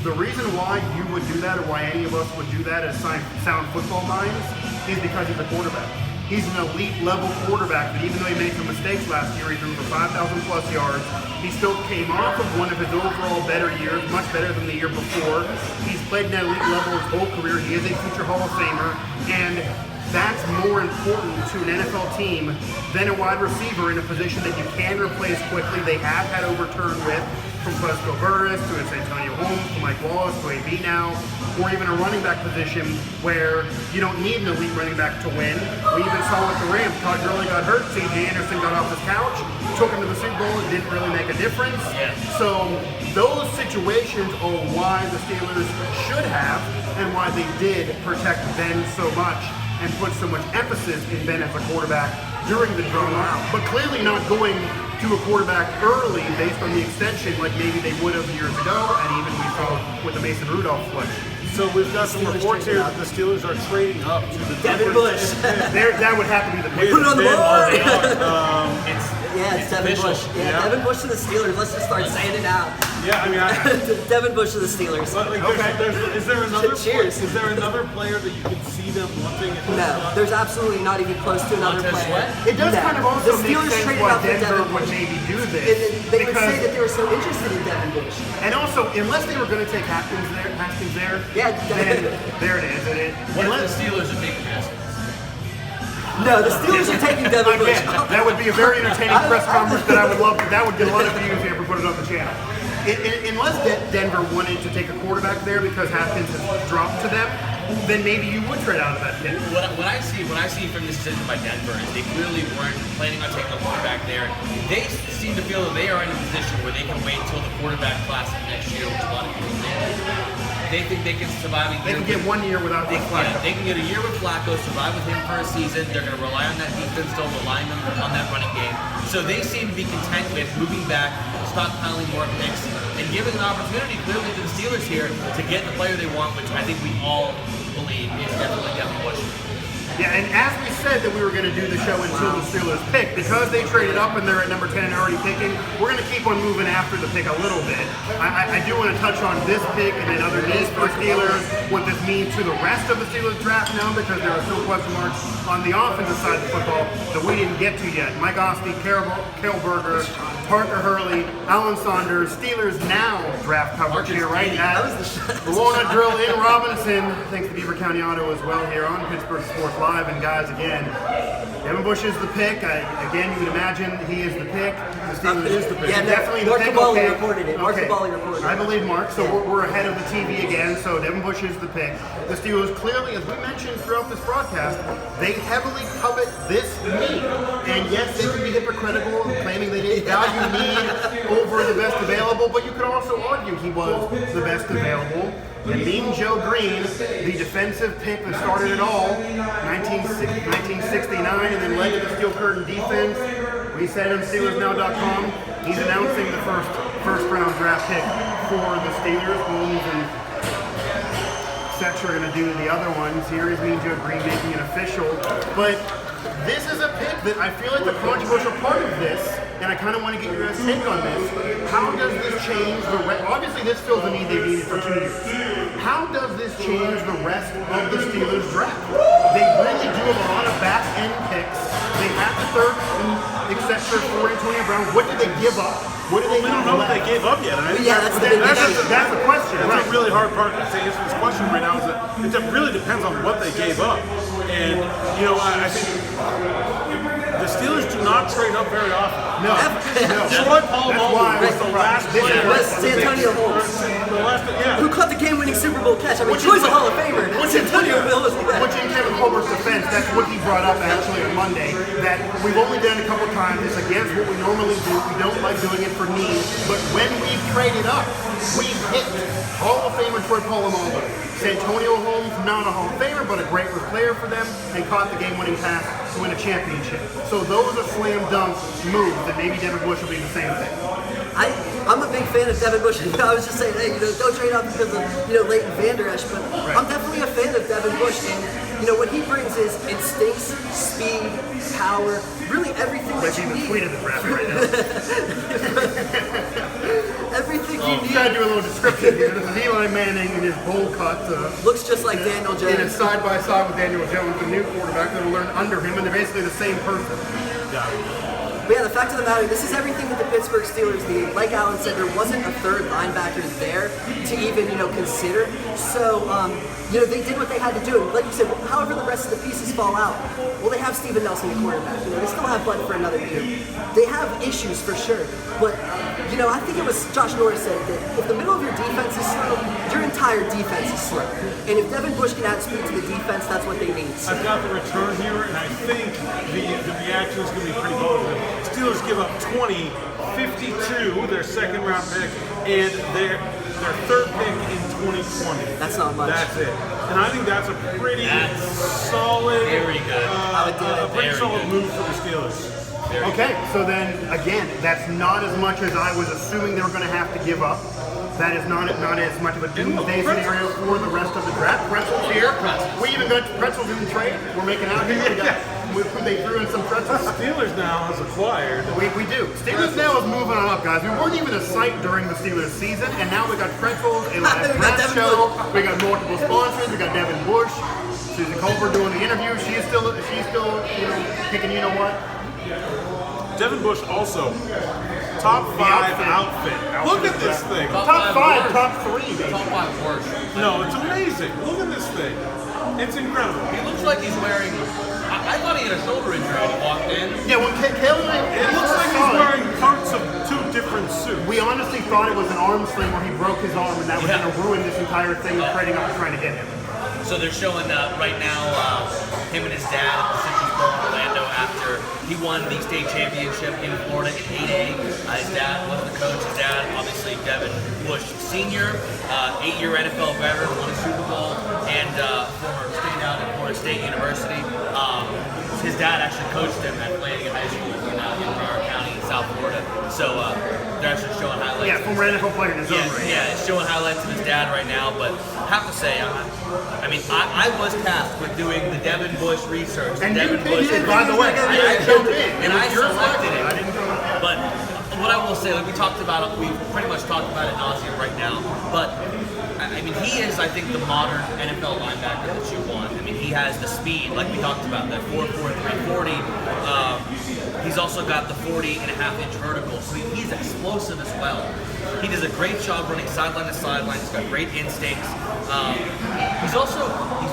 the reason why you would do that, or why any of us would do that as sound football minds, is because he's a quarterback. He's an elite level quarterback that even though he made some mistakes last year, he threw for 5,000 plus yards. He still came off of one of his overall better years, much better than the year before. He's played at an elite level his whole career. He is a future Hall of Famer, and that's more important to an NFL team than a wide receiver in a position that you can replace quickly. They have had overturned with, from Fresco Burris to Antonio Holmes to Mike Wallace to AB now, or even a running back position where you don't need an elite running back to win. We even saw with the Rams, Todd Gurley got hurt, C.J. Anderson got off his couch, took him to the Super Bowl, it didn't really make a difference. So those situations are why the Steelers should have, and why they did protect Ben so much and put so much emphasis in Ben as a quarterback during the drama, but clearly not going to a quarterback early based on the extension like maybe they would have years ago, and even we saw with the Mason Rudolph switch. So we've got some reports here that the Steelers are trading up to the Devin Bush. That would have to be the pick. Put it on the board. It's Devin official. Bush. Yeah, Devin Bush to the Steelers. Let's just start saying it out. Yeah, I mean, Devin Bush to the Steelers. but like, is there another Cheers. Is there another player that you can see them wanting? At this No, spot? there's absolutely not even close to another Montez player. Sweat? It does No. kind of also The make Steelers sense traded why up for Denver Devin would Bush. maybe do And this. they would say that they were so interested in Devin Bush. And also, unless they were going to take Haskins there, Yeah, then there it is. What if the Steelers are taking Haskins? No, the Steelers are taking Devin Bush. Again, that would be a very entertaining press conference that I would love. That would get a lot of views if we put it on the channel. Unless Denver wanted to take a quarterback there because Haskins has dropped to them, then maybe you would trade out of that pick. What I see from this decision by Denver is they clearly weren't planning on taking a quarterback there. They seem to feel that they are in a position where they can wait until the quarterback class of next year, which a lot of people think. They think they can survive a year. They can get 1 year without the Flacco. They can get a year with Flacco, survive with him for a season. They're going to rely on that defense, still relying on that running game. So they seem to be content with moving back, stockpiling more picks, and giving an opportunity clearly to the Steelers here to get the player they want, which I think we all believe is definitely Devin Bush. Yeah, and as we said that we were going to do the show until the Steelers pick, because they traded up and they're at number 10 and already picking, we're going to keep on moving after the pick a little bit. I do want to touch on this pick and then other news for Steelers, what this means to the rest of the Steelers draft now, because there are still question marks on the offensive side of the football that we didn't get to yet. Mike Asti, Cale Berger, Parker Hurley, Alan Saunders, Steelers Now draft coverage here right at the Walnut Grill in Robinson. Thanks to Beaver County Auto as well here on Pittsburgh Sports Live. And guys, again, Devin Bush is the pick. Again, you would imagine he is the pick. The Steelers is the pick. Yeah, definitely Mark the pick. Cabali reported it. Mark Okay. Cabali reported it. I believe Mark, so we're ahead of the TV again. So Devin Bush is the pick. The Steelers clearly, as we mentioned throughout this broadcast, they heavily covet this need. And yes, they can be hypocritical, claiming they didn't value need over the best available, but you could also argue he was the best available. And Mean Joe Green, the defensive pick that started it all, 1969, and then led to the Steel Curtain defense. We said on SteelersNow.com, he's announcing the first round draft pick for the Steelers. Holmes and Setch are going to do the other ones. Here is Mean Joe Green making it official. But this is a pick that I feel like the controversial part of this, and I kind of want to get your guys' take on this. How does this change the obviously this fills the need they've needed for 2 years. How does this change the rest of the Steelers draft? They really do have a lot of back-end picks. They have the third, except for Antonio Brown. What did they give up? What did they We don't know what they gave up yet. And I think Yeah, that's the big issue. That's the question, That's right? a really hard part to answer this question right now. Is that it really depends on what they gave up, and I think the Steelers do not trade up very often. No. Troy Polamalu was the last This player. was Santonio Holmes, The last, who caught the game-winning Super Bowl catch. I mean, Troy's a Hall of Famer. Santonio Bill was the Which in Kevin Colbert's defense, that's what he brought up actually on Monday, that we've only done a couple times. It's against what we normally do. We don't like doing it for need. But when we've traded up, we've hit Hall of Famer Troy Polamalu. Santonio Holmes, not a Hall of Famer, but a great player for them, and caught the game-winning pass to win a championship. So those are slam dunk moves, and maybe Devin Bush will be the same thing. I'm a big fan of Devin Bush. I was just saying, hey, don't trade up because of Leighton Vander Esch, but I'm definitely a fan of Devin Bush. And what he brings is instincts, speed, power, really everything that Like you he's the need. tweet of the draft right now. Everything you You need. gotta do a little description here. This is Eli Manning in his bowl cut. Looks just like Daniel In a Jones. side by side with Daniel Jones, the new quarterback that will learn under him, and they're basically the same person. But yeah, the fact of the matter, this is everything that the Pittsburgh Steelers need. Like Alan said, there wasn't a third linebacker there to even, consider. So, they did what they had to do. And like you said, however the rest of the pieces fall out, well, they have Steven Nelson, the quarterback. They still have Bud for another year. They have issues for sure. But, I think it was Josh Norris said that if the middle of your defense is slow, your entire defense is slow. And if Devin Bush can add speed to the defense, that's what they need. I've got the return here, and I think the reaction is going to be pretty positive. Steelers give up 52, their second round pick, and their third pick in 2020. That's not much. That's it. And I think that's a pretty solid, very good. a pretty solid move for the Steelers. Okay, so then again, that's not as much as I was assuming they were going to have to give up. That is not as much of a doomsday scenario for the rest of the draft. Pretzels here. We even got pretzels in the trade. We're making out here. They threw in some pretzels. Steelers now has acquired. We do. Steelers Now is moving on up, guys. We weren't even a site during the Steelers season, and now we got pretzels, a live We got press Devin show. We got multiple sponsors. We got Devin Bush, Susan Colbert doing the interview. She's still kicking. You know what? Devin Bush also top 5 outfit. Look at this thing. Top 5, top 3, maybe. Top 5 worst. No, it's amazing. Look at this thing. It's incredible. He looks like he's wearing. I thought he had a shoulder injury when he walked in. Yeah, when Cale and I It looks like he's wearing parts of 2 different suits. we honestly thought it was an arm sling where he broke his arm, and that was Yeah. going to ruin this entire thing of trading up and trying to get him. So they're showing right now him and his dad at the Citrus Bowl in Orlando after he won the state championship in Florida in 8A. His dad was the coach. His dad, obviously, Devin Bush Sr., 8-year NFL veteran, won a Super Bowl, and former standout at Florida State University. His dad actually coached him at Flanagan High School in Broward County, South South Florida. So they're actually showing highlights. Yeah, former NFL player in his own right. Yeah, it's showing highlights of his dad right now. But I have to say, I was tasked with doing the Devin Bush research. And Devin you Bush, did, by the way, I jumped in. and I selected it. I didn't go in. But what I will say, like we talked about it, we pretty much talked about it nauseam right now. But I mean, he is, I think, the modern NFL linebacker that you want. I mean, he has the speed, like we talked about, that 4.4 340. He's also got the 40.5-inch vertical, so he's explosive as well. He does a great job running sideline to sideline. He's got great instincts. He's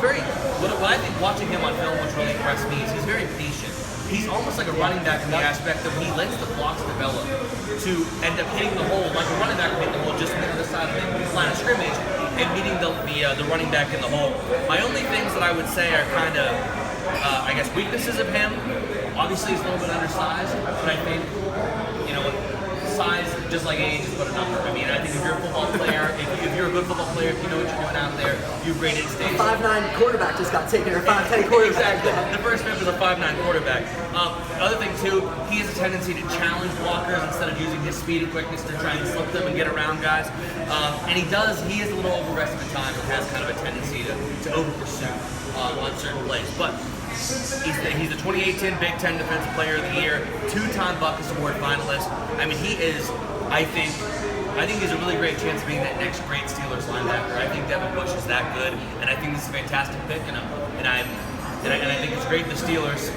very. What I think watching him on film, which really impressed me, is he's very patient. He's almost like a running back in the aspect of he lets the blocks develop to end up hitting the hole, like a running back hitting the hole just on the other side of the line of scrimmage and meeting the running back in the hole. My only things that I would say are kind of, I guess, weaknesses of him. Obviously, he's a little bit undersized, but I think, size, just like age, is but a number. I mean, I think if you're a football player, if you're a good football player, if you know what you're doing out there, you have great instincts. 5'9" quarterback just got taken, or 5'10" quarterback. Exactly. The first pick was a 5'9" quarterback. Other thing too, he has a tendency to challenge blockers instead of using his speed and quickness to try and slip them and get around guys. And he is a little over-aggressive at times and has kind of a tendency to over-pursue on certain plays. But he's the 2018 Big Ten Defensive Player of the Year, 2-time Buckus Award finalist. I mean, he is, I think he's a really great chance of being that next great Steelers linebacker. I think Devin Bush is that good, and I think this is a fantastic pick. And I think it's great the Steelers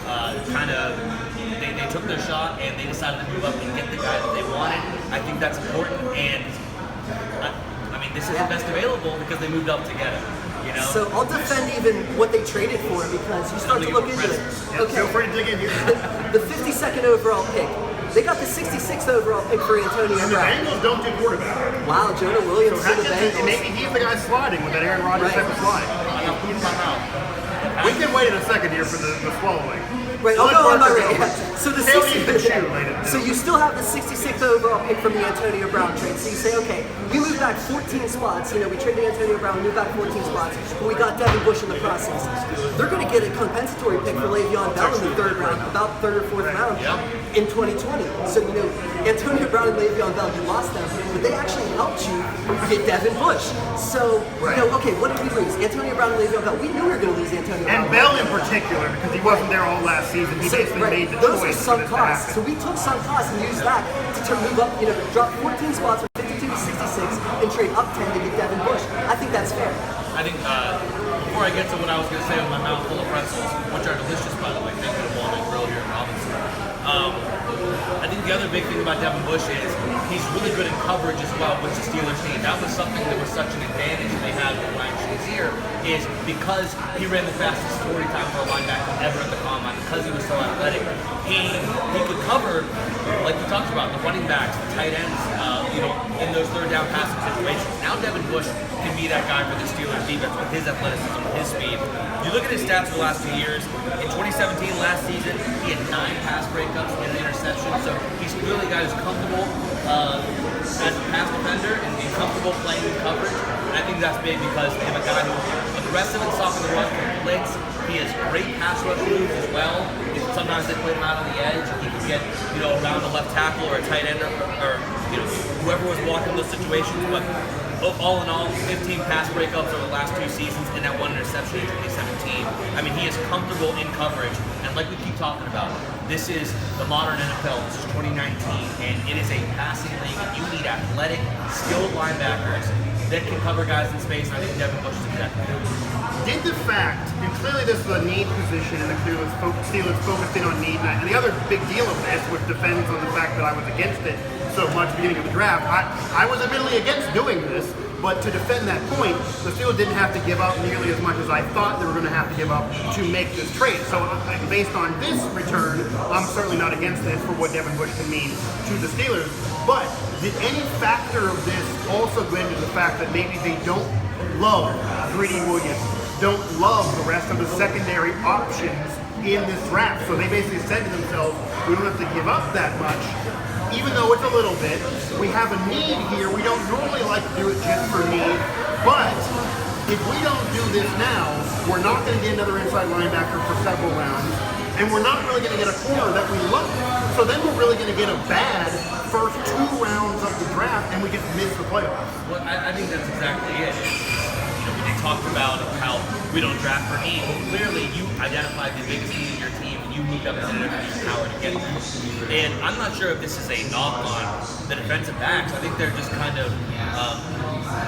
they took their shot and they decided to move up and get the guy that they wanted. I think that's important, and I mean, this is the best available because they moved up together. So I'll defend even what they traded for because you start to look into it. Okay. Feel free to dig in here. The 52nd overall pick. They got the 66th overall pick for Antonio And the Brown. Bengals don't do quarterback. Wow, Jonah Williams So to the Bengals. maybe he's the guy sliding with that Aaron Rodgers type of slide. I'm not putting my mouth. We can wait in a second here for the swallowing. Right, I'll go on my way. So the They'll eat the 60th, shoe, ladies and so you still have the 66th overall pick from the Antonio Brown trade. So you say, okay, we moved back 14 spots. We traded Antonio Brown, moved back 14 spots, but we got Devin Bush in the process. They're going to get a compensatory pick for Le'Veon Bell in the third round, about third or fourth round in 2020. So Antonio Brown and Le'Veon Bell, you lost them, but they actually helped you get Devin Bush. So okay, what did we lose? Antonio Brown and Le'Veon Bell. We knew we were going to lose Antonio Brown. And Bell in particular, because he wasn't there all last season. He basically made the those choice. are sunk costs. So we took sunk costs and used that to move up, drop 14 spots from 52 to 66 and trade up 10 to get Devin Bush. I think that's fair. I think before I get to what I was going to say with my mouth full of pretzels, which are delicious by the way, thank you to Walnut Grill here in Robinson. I think the other big thing about Devin Bush is he's really good in coverage as well, which the Steelers need. That was something that was such an advantage they had with Ryan Shazier, is because he ran the fastest 40 time for a linebacker ever at the combine, because he was so athletic. He could cover, like we talked about, the running backs, the tight ends, in those third down passing situations. Now Devin Bush can be that guy for the Steelers defense with his athleticism, with his speed. You look at his stats for the last 2 years. In 2017, last season, he had 9 pass breakups and an interception. So he's clearly a guy who's comfortable as a pass defender and comfortable playing in coverage. And I think that's big because they have a guy who's aggressive and soft in the run, can blitz. He has great pass rush moves as well. Sometimes they play him out on the edge. He can get around a left tackle or a tight end or whoever was blocking those situations. But all in all, 15 pass breakups over the last 2 seasons and that 1 interception in 2017. I mean, he is comfortable in coverage. And like we keep talking about, this is the modern NFL. This is 2019, and it is a passing league. And you need athletic, skilled linebackers that can cover guys in space. And I think Devin Bush is exactly that. Did the fact, and clearly this is a need position, and the Steelers focused in on need, and the other big deal of this, which depends on the fact that I was against it so much at the beginning of the draft, I was admittedly against doing this, but to defend that point, the Steelers didn't have to give up nearly as much as I thought they were going to have to give up to make this trade. So based on this return, I'm certainly not against this for what Devin Bush can mean to the Steelers. But did any factor of this also go into the fact that maybe they don't love Greedy Williams, don't love the rest of the secondary options in this draft? So they basically said to themselves, we don't have to give up that much, even though it's a little bit. We have a need here. We don't normally like to do it just for need, but if we don't do this now, we're not going to get another inside linebacker for several rounds. and we're not really going to get a corner that we love. So then we're really going to get a bad first 2 rounds of the draft, and we just miss the playoffs. Well, I think that's exactly it. We talked about how we don't draft for need. Well, clearly, you identified the biggest need in your team, and you moved up and did everything in your power to get it. And I'm not sure if this is a knock on the defensive backs. I think they're just kind of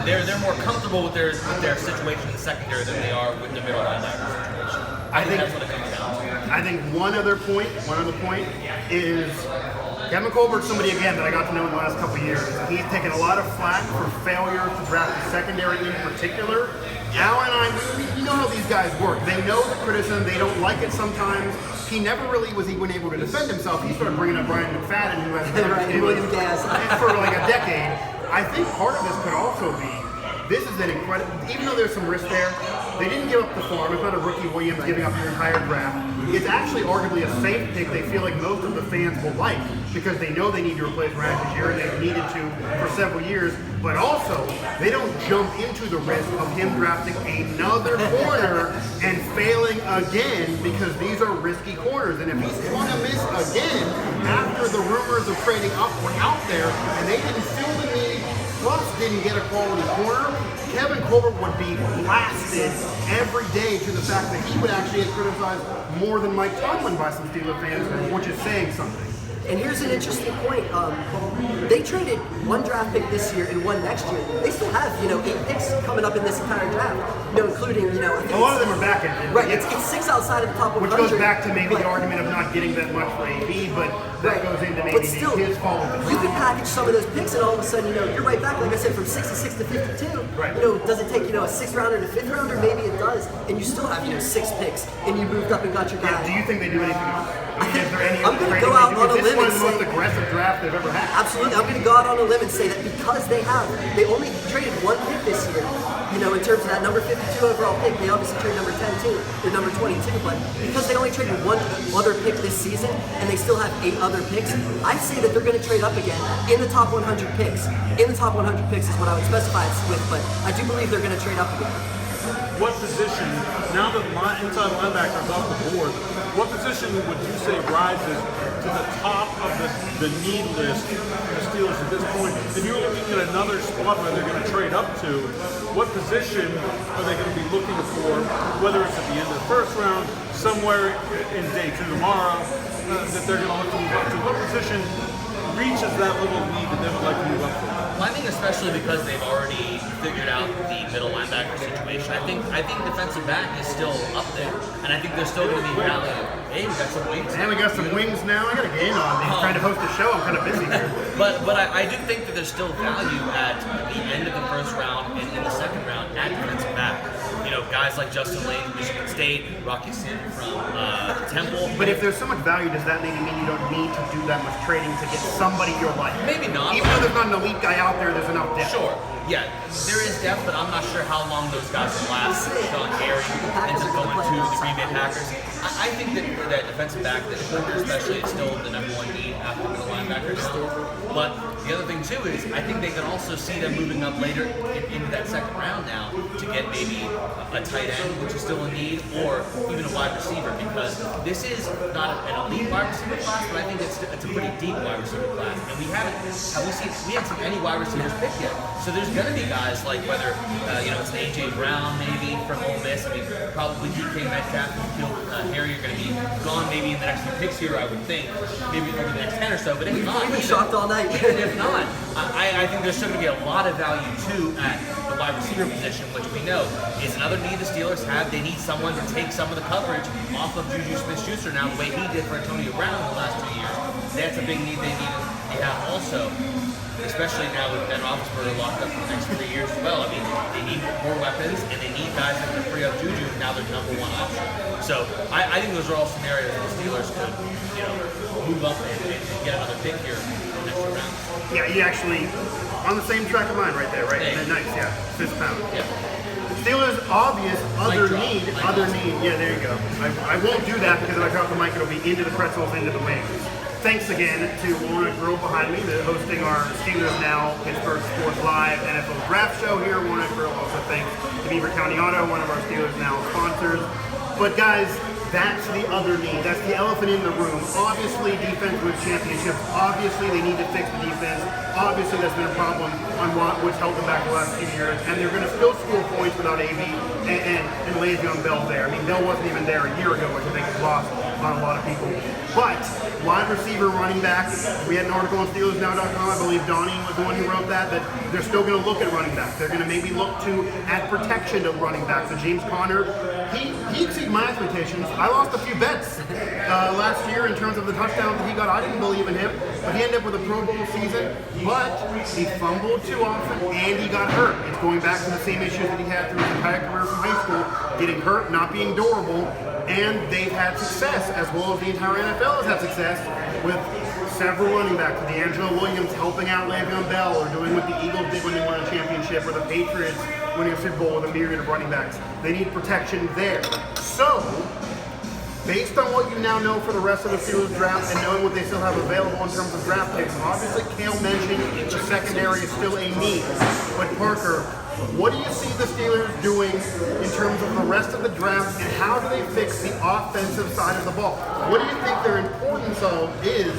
they're more comfortable with their situation in the secondary than they are with the middle linebacker situation. I think that's what it comes down to. I think one other point is Kevin Colbert's somebody, again, that I got to know in the last couple of years. He's taken a lot of flack for failure to draft the secondary in particular. Al and I, we know how these guys work. They know the criticism. They don't like it sometimes. He never really was even able to defend himself. He started bringing up Brian McFadden, who has been for like a decade. I think part of this could also be, this is an incredible, even though there's some risk there, they didn't give up the farm. It's not a rookie Williams giving up your entire draft. It's actually arguably a safe pick they feel like most of the fans will like because they know they need to replace Rad this year and they've needed to for several years. But also, they don't jump into the risk of him drafting another corner and failing again because these are risky corners. And if he's going to miss again after the rumors of trading up were out there and they didn't fill the need, plus didn't get a quality corner, Kevin Colbert would be blasted every day to the fact that he would actually get criticized more than Mike Tomlin by some Steelers fans, which is saying something. And here's an interesting point. They traded 1 draft pick this year and 1 next year. They still have, 8 picks coming up in this entire draft, including, I think a lot of them are back in. Right, it's 6 outside of the top 100. Which goes back to maybe the argument of not getting that much for AB, but that goes into maybe still, his fault. You can package some of those picks and all of a sudden, you're right back, like I said, from 66 to 52. Right. Does it take, a 6th rounder to 5th rounder? Maybe it does. And you still have, 6 picks and you moved up and got your guy. Yeah, do you think they do anything else? Is there any I'm going to go out on a limb and say, the most aggressive draft they've ever had. Absolutely. I'm going to go out on a limb and say that because they only traded 1 pick this year, in terms of that number 52 overall pick, they obviously traded number 10 too, or number 22, but because they only traded 1 other pick this season and they still have 8 other picks, I say that they're going to trade up again in the top 100 picks. In the top 100 picks is what I would specify it with, but I do believe they're going to trade up again. What position, now that inside linebacker is off the board, what position would you say rises to the top of the need list for the Steelers at this point? If you're looking at another spot where they're going to trade up to, what position are they going to be looking for, whether it's at the end of the first round, somewhere in day 2 tomorrow, that they're going to look to move up to? What position reaches that little need that they would like to move up to? Well, I think especially because they've already figured out the middle linebacker situation. I think defensive back is still up there, and I think there's still going to be value. Hey, we got some wings. And we got some wings now. I got to get in on these. Trying to host a show. I'm kind of busy here. But I do think that there's still value at the end of the first round and in the second round at defensive back. Guys like Justin Lane from Michigan State, Rocky Sin from Temple. But if there's so much value, does that maybe mean you don't need to do that much trading to get somebody you like? Maybe not. Even though there's not an elite guy out there, there's enough depth. Sure. Yeah, there is depth, but I'm not sure how long those guys will last. Sean Gary ends up going to the Green Bay Packers. I think that defensive back, that especially, is still the number 1 need after middle linebacker now. But the other thing too is I think they can also see them moving up later into that second round now to get maybe a tight end, which is still a need, or even a wide receiver, because this is not an elite wide receiver class, but I think it's a pretty deep wide receiver class, and we haven't seen any wide receivers picked yet. So there's going to be guys like whether it's AJ Brown maybe from Ole Miss. I mean, probably DK Metcalf and Kill Harry are going to be gone maybe in the next few picks here, I would think, maybe over the next 10 or so. But if not, We've been shocked all night. If not, I think there's still going to be a lot of value too at the wide receiver position, which we know is another need the Steelers have. They need someone to take some of the coverage off of Juju Smith-Schuster now, the way he did for Antonio Brown in the last 2 years. That's a big need they have also, especially now with Ben Roethlisberger locked up for the next 3 years as well. I mean, they need more weapons, and they need guys that can free up Juju, and now they're number 1 option. So I think those are all scenarios where the Steelers could, move up and get another pick here in the next 2 rounds. Yeah, you actually on the same track of mine right there, right? Hey. Nice, yeah. Fist pound. Yeah. Steelers' obvious other need. Mic Yeah, there you go. I won't do that because if I drop the mic, it'll be into the pretzels, into the wings. Thanks again to Walnut Grill behind me, they're hosting our Steelers Now Pittsburgh Sports Live NFL Draft Show here. Walnut Grill also thanks to Beaver County Auto, one of our Steelers Now sponsors. But guys, That's the other need. That's the elephant in the room. Obviously, defense wins championships. Obviously, they need to fix the defense. Obviously, that's been a problem on what's held them back the last few years. And they're going to still score points without AB and Le'Veon Bell there. I mean, Bell wasn't even there a year ago, which I think is lost on a lot of people. But wide receiver, running back, we had an article on SteelersNow.com. I believe Donnie was the one who wrote that they're still going to look at running back. They're going to maybe look to add protection to running back. So James Conner, he exceeded my expectations. I lost a few bets last year in terms of the touchdowns that he got. I didn't believe in him, but he ended up with a Pro Bowl season. But he fumbled too often and he got hurt. It's going back to the same issues that he had through his entire career from high school, getting hurt, not being durable, and they've had success, as well as the entire NFL has had success with several running backs. D'Angelo Williams helping out Le'Veon Bell, or doing what the Eagles did when they won a championship, or the Patriots winning a Super Bowl with a myriad of running backs. They need protection there. So, based on what you now know for the rest of the Steelers draft and knowing what they still have available in terms of draft picks, obviously Cale mentioned the secondary is still a need. But Parker, what do you see the Steelers doing in terms of the rest of the draft, and how do they fix the offensive side of the ball? What do you think their importance of is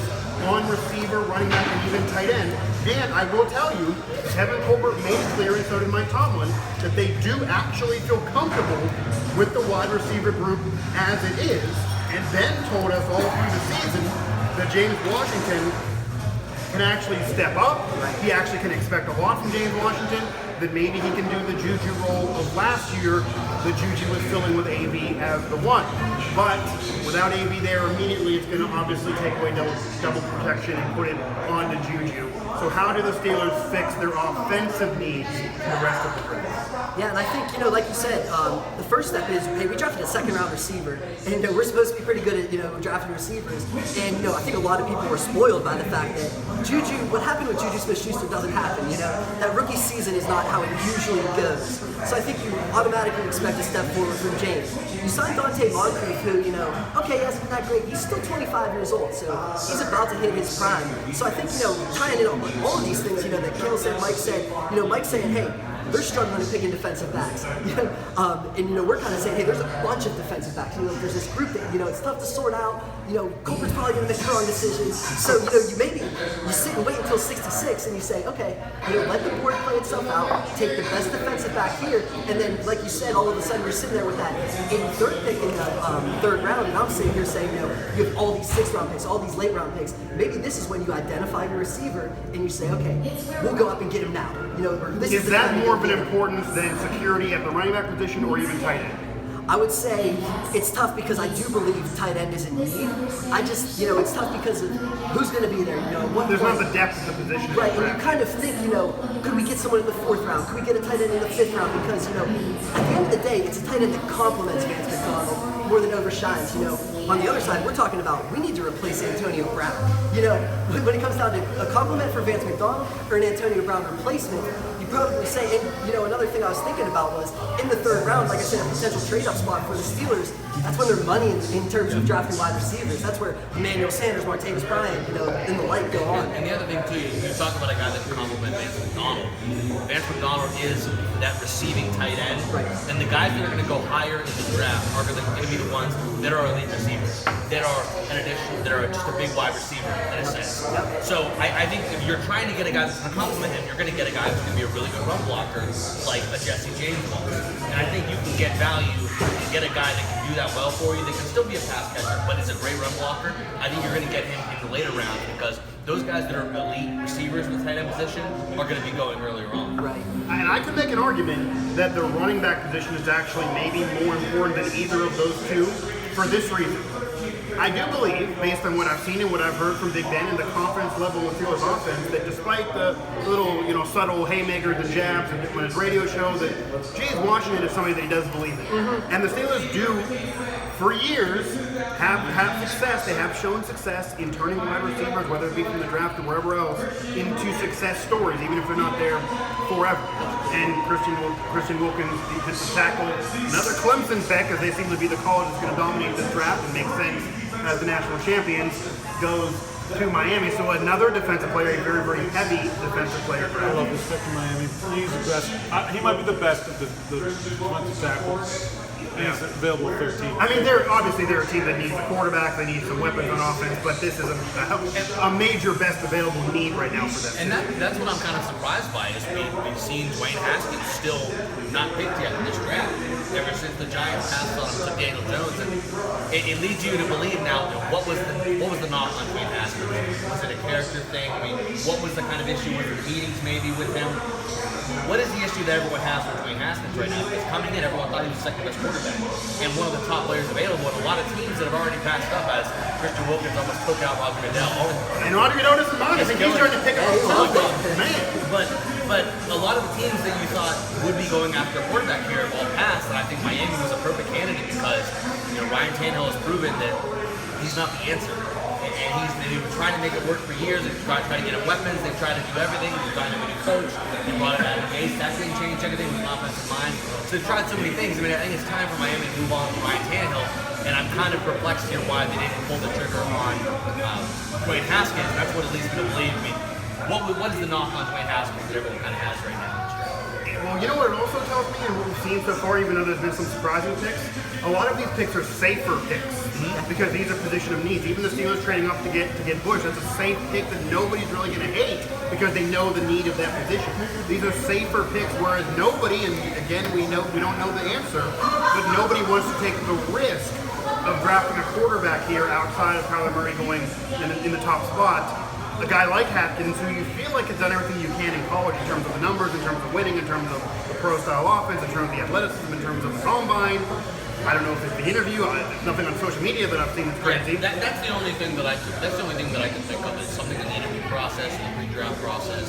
on receiver, running back, and even tight end? And I will tell you, Kevin Colbert made it clear, and so did Mike Tomlin, that they do actually feel comfortable with the wide receiver group as it is, and Ben told us all through the season that James Washington can actually step up. He actually can expect a lot from James Washington, that maybe he can do the Juju role of last year that Juju was filling with AB as the one. But without AB there immediately, it's going to obviously take away double protection and put it on to Juju. So how do the Steelers fix their offensive needs in the rest of the draft? Yeah, and I think, like you said, the first step is, hey, we drafted a second-round receiver, and we're supposed to be pretty good at, drafting receivers. And, I think a lot of people were spoiled by the fact that what happened with Juju Smith-Schuster doesn't happen, That rookie season is not how it usually goes. So I think you automatically expect a step forward from James. You signed Dante Moncrief, who, okay, he hasn't been that great. He's still 25 years old, so he's about to hit his prime. So I think, tying in all of these things, that Cale said, Mike said, Mike saying, hey, they're struggling to pick in defensive backs. And we're kind of saying, hey, there's a bunch of defensive backs. There's this group that, it's tough to sort out. Colbert's probably going to make the wrong decisions. So, you sit and wait until 66 and you say, okay, let the board play itself out, take the best defensive back here, and then, like you said, all of a sudden you're sitting there with that 83rd pick in the third round, and I'm sitting here saying, you have all these 6th round picks, all these late round picks. Maybe this is when you identify your receiver and you say, okay, we'll go up and get him now. Is that more of an importance than security at the running back position or even tight end? I would say it's tough because I do believe tight end is in need. I just, it's tough because of who's going to be there. There's not the depth of the position. Right, and you kind of think, could we get someone in the 4th round? Could we get a tight end in the 5th round? Because, at the end of the day, it's a tight end that complements Vance McDonald more than overshines. On the other side, we're talking about we need to replace Antonio Brown. When it comes down to a compliment for Vance McDonald or an Antonio Brown replacement, you probably say, and another thing I was thinking about was in the 3rd round, like I said, a potential trade-up spot for the Steelers. That's when their money in terms of drafting wide receivers. That's where Emmanuel Sanders, Martavis Bryant, and the like go on. And the other thing too, you talk about a guy that can complement Vance McDonald. Vance McDonald is that receiving tight end, right. And the guys that are going to go higher in the draft are going to be the ones that are elite receivers, that are an addition, that are just a big wide receiver in a sense. Yep. So I think if you're trying to get a guy that's going to complement him, you're going to get a guy who's going to be a really good run blocker, like a Jesse James was. And I think you can get value and get a guy that can do that well for you, that can still be a pass catcher, but is a great run blocker. I think you're going to get him in the later rounds because those guys that are elite receivers in the tight end position are going to be going earlier on. Right. And I could make an argument that the running back position is actually maybe more important than either of those two for this reason. I do believe, based on what I've seen and what I've heard from Big Ben and the confidence level of Steelers offense, that despite the little, subtle haymakers and jabs on his radio show, that James Washington is somebody that he does believe in. Mm-hmm. And the Steelers do, for years, have success. They have shown success in turning wide receivers, whether it be from the draft or wherever else, into success stories, even if they're not there forever. And Christian Wilkins, defensive tackle, another Clemson pick, as they seem to be the college that's going to dominate this draft and make sense as the national champions, goes to Miami. So another defensive player, a very, very heavy defensive player. I love this pick from Miami. He's the best. He might be the best of the defensive tackles. and he's available at 13. I mean, they're a team that needs a quarterback, they need some weapons on offense, but this is a major best available need right now for them. And that's what I'm kind of surprised by is we've seen Dwayne Haskins still not picked yet in this draft. Ever since the Giants passed on him to Daniel Jones, and it leads you to believe now, what was the knock on Dwayne Haskins? Was it a character thing? I mean, what was the kind of issue with the meetings maybe with him? What is the issue that everyone has with Dwayne Haskins right now? Because coming in, everyone thought he was the second best quarterback and one of the top players available, and a lot of teams that have already passed up as Christian Wilkins almost took out Roger Goodell. And Roger Goodell doesn't mind. I think he's starting to pick up man. But a lot of the teams that you thought would be going after a quarterback here have all passed, and I think Miami was a perfect candidate because Ryan Tannehill has proven that he's not the answer. And they've been trying to make it work for years. They've tried to get him weapons. They've tried to do everything. They've tried him a new coach. They brought in Adam Gase. That didn't change anything with an offensive line. So they've tried so many things. I mean, I think it's time for Miami to move on from Ryan Tannehill. And I'm kind of perplexed here why they didn't pull the trigger on Dwayne Haskins. That's what it leads me to believe. I mean, what is the knock on Dwayne Haskins that everyone kind of has right now? Well, you know what it also tells me, and what we've seen so far, even though there's been some surprising picks, a lot of these picks are safer picks because these are position of needs. Even the Steelers trading up to get Bush, that's a safe pick that nobody's really going to hate because they know the need of that position. These are safer picks, whereas nobody, and again we don't know the answer, but nobody wants to take the risk of drafting a quarterback here outside of Kyler Murray going in the top spot. A guy like Haskins, who you feel like has done everything you can in college in terms of the numbers, in terms of winning, in terms of the pro-style offense, in terms of the athleticism, in terms of the combine. I don't know if it's the interview. Nothing on social media that I've seen that's crazy. That's the only thing that I can think of is something in the interview process and the pre-draft process.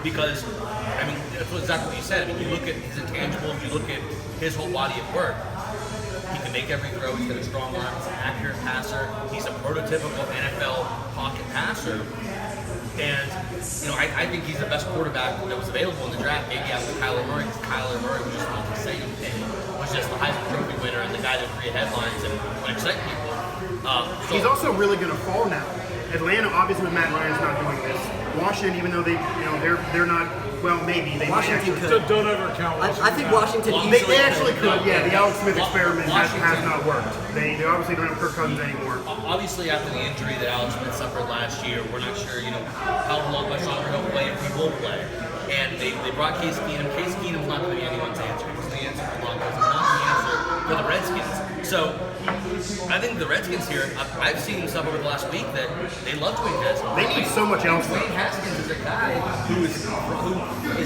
Because I mean, that's exactly what you said. I mean, you look at his intangibles, you look at his whole body of work. He can make every throw. He's got a strong arm. He's an accurate passer. He's a prototypical NFL pocket passer. And, I think he's the best quarterback that was available in the draft, maybe after Kyler Murray, because Kyler Murray was just not the same thing. Was just the Heisman Trophy winner and the guy that created headlines and would excite people. He's also really going to fall now. Atlanta, obviously, with Matt Ryan's not doing this. Washington, even though they're not. Well, maybe they might Washington actually. could. Don't ever count Washington. I think Washington They actually could. Yeah, the Alex Smith experiment has Washington- not worked. They obviously don't have Kirk Cousins anymore. Obviously, after the injury that Alex Smith suffered last year, we're not sure, how long much longer he'll play if he will play. And they brought Case Keenum. Case Keenum's not going to be anyone's answer. He's the answer for Broncos. He's not the answer for the Redskins. So I think the Redskins here, I've seen stuff over the last week that they love Dwayne Haskins. They need so much else. Dwayne Haskins is a guy who is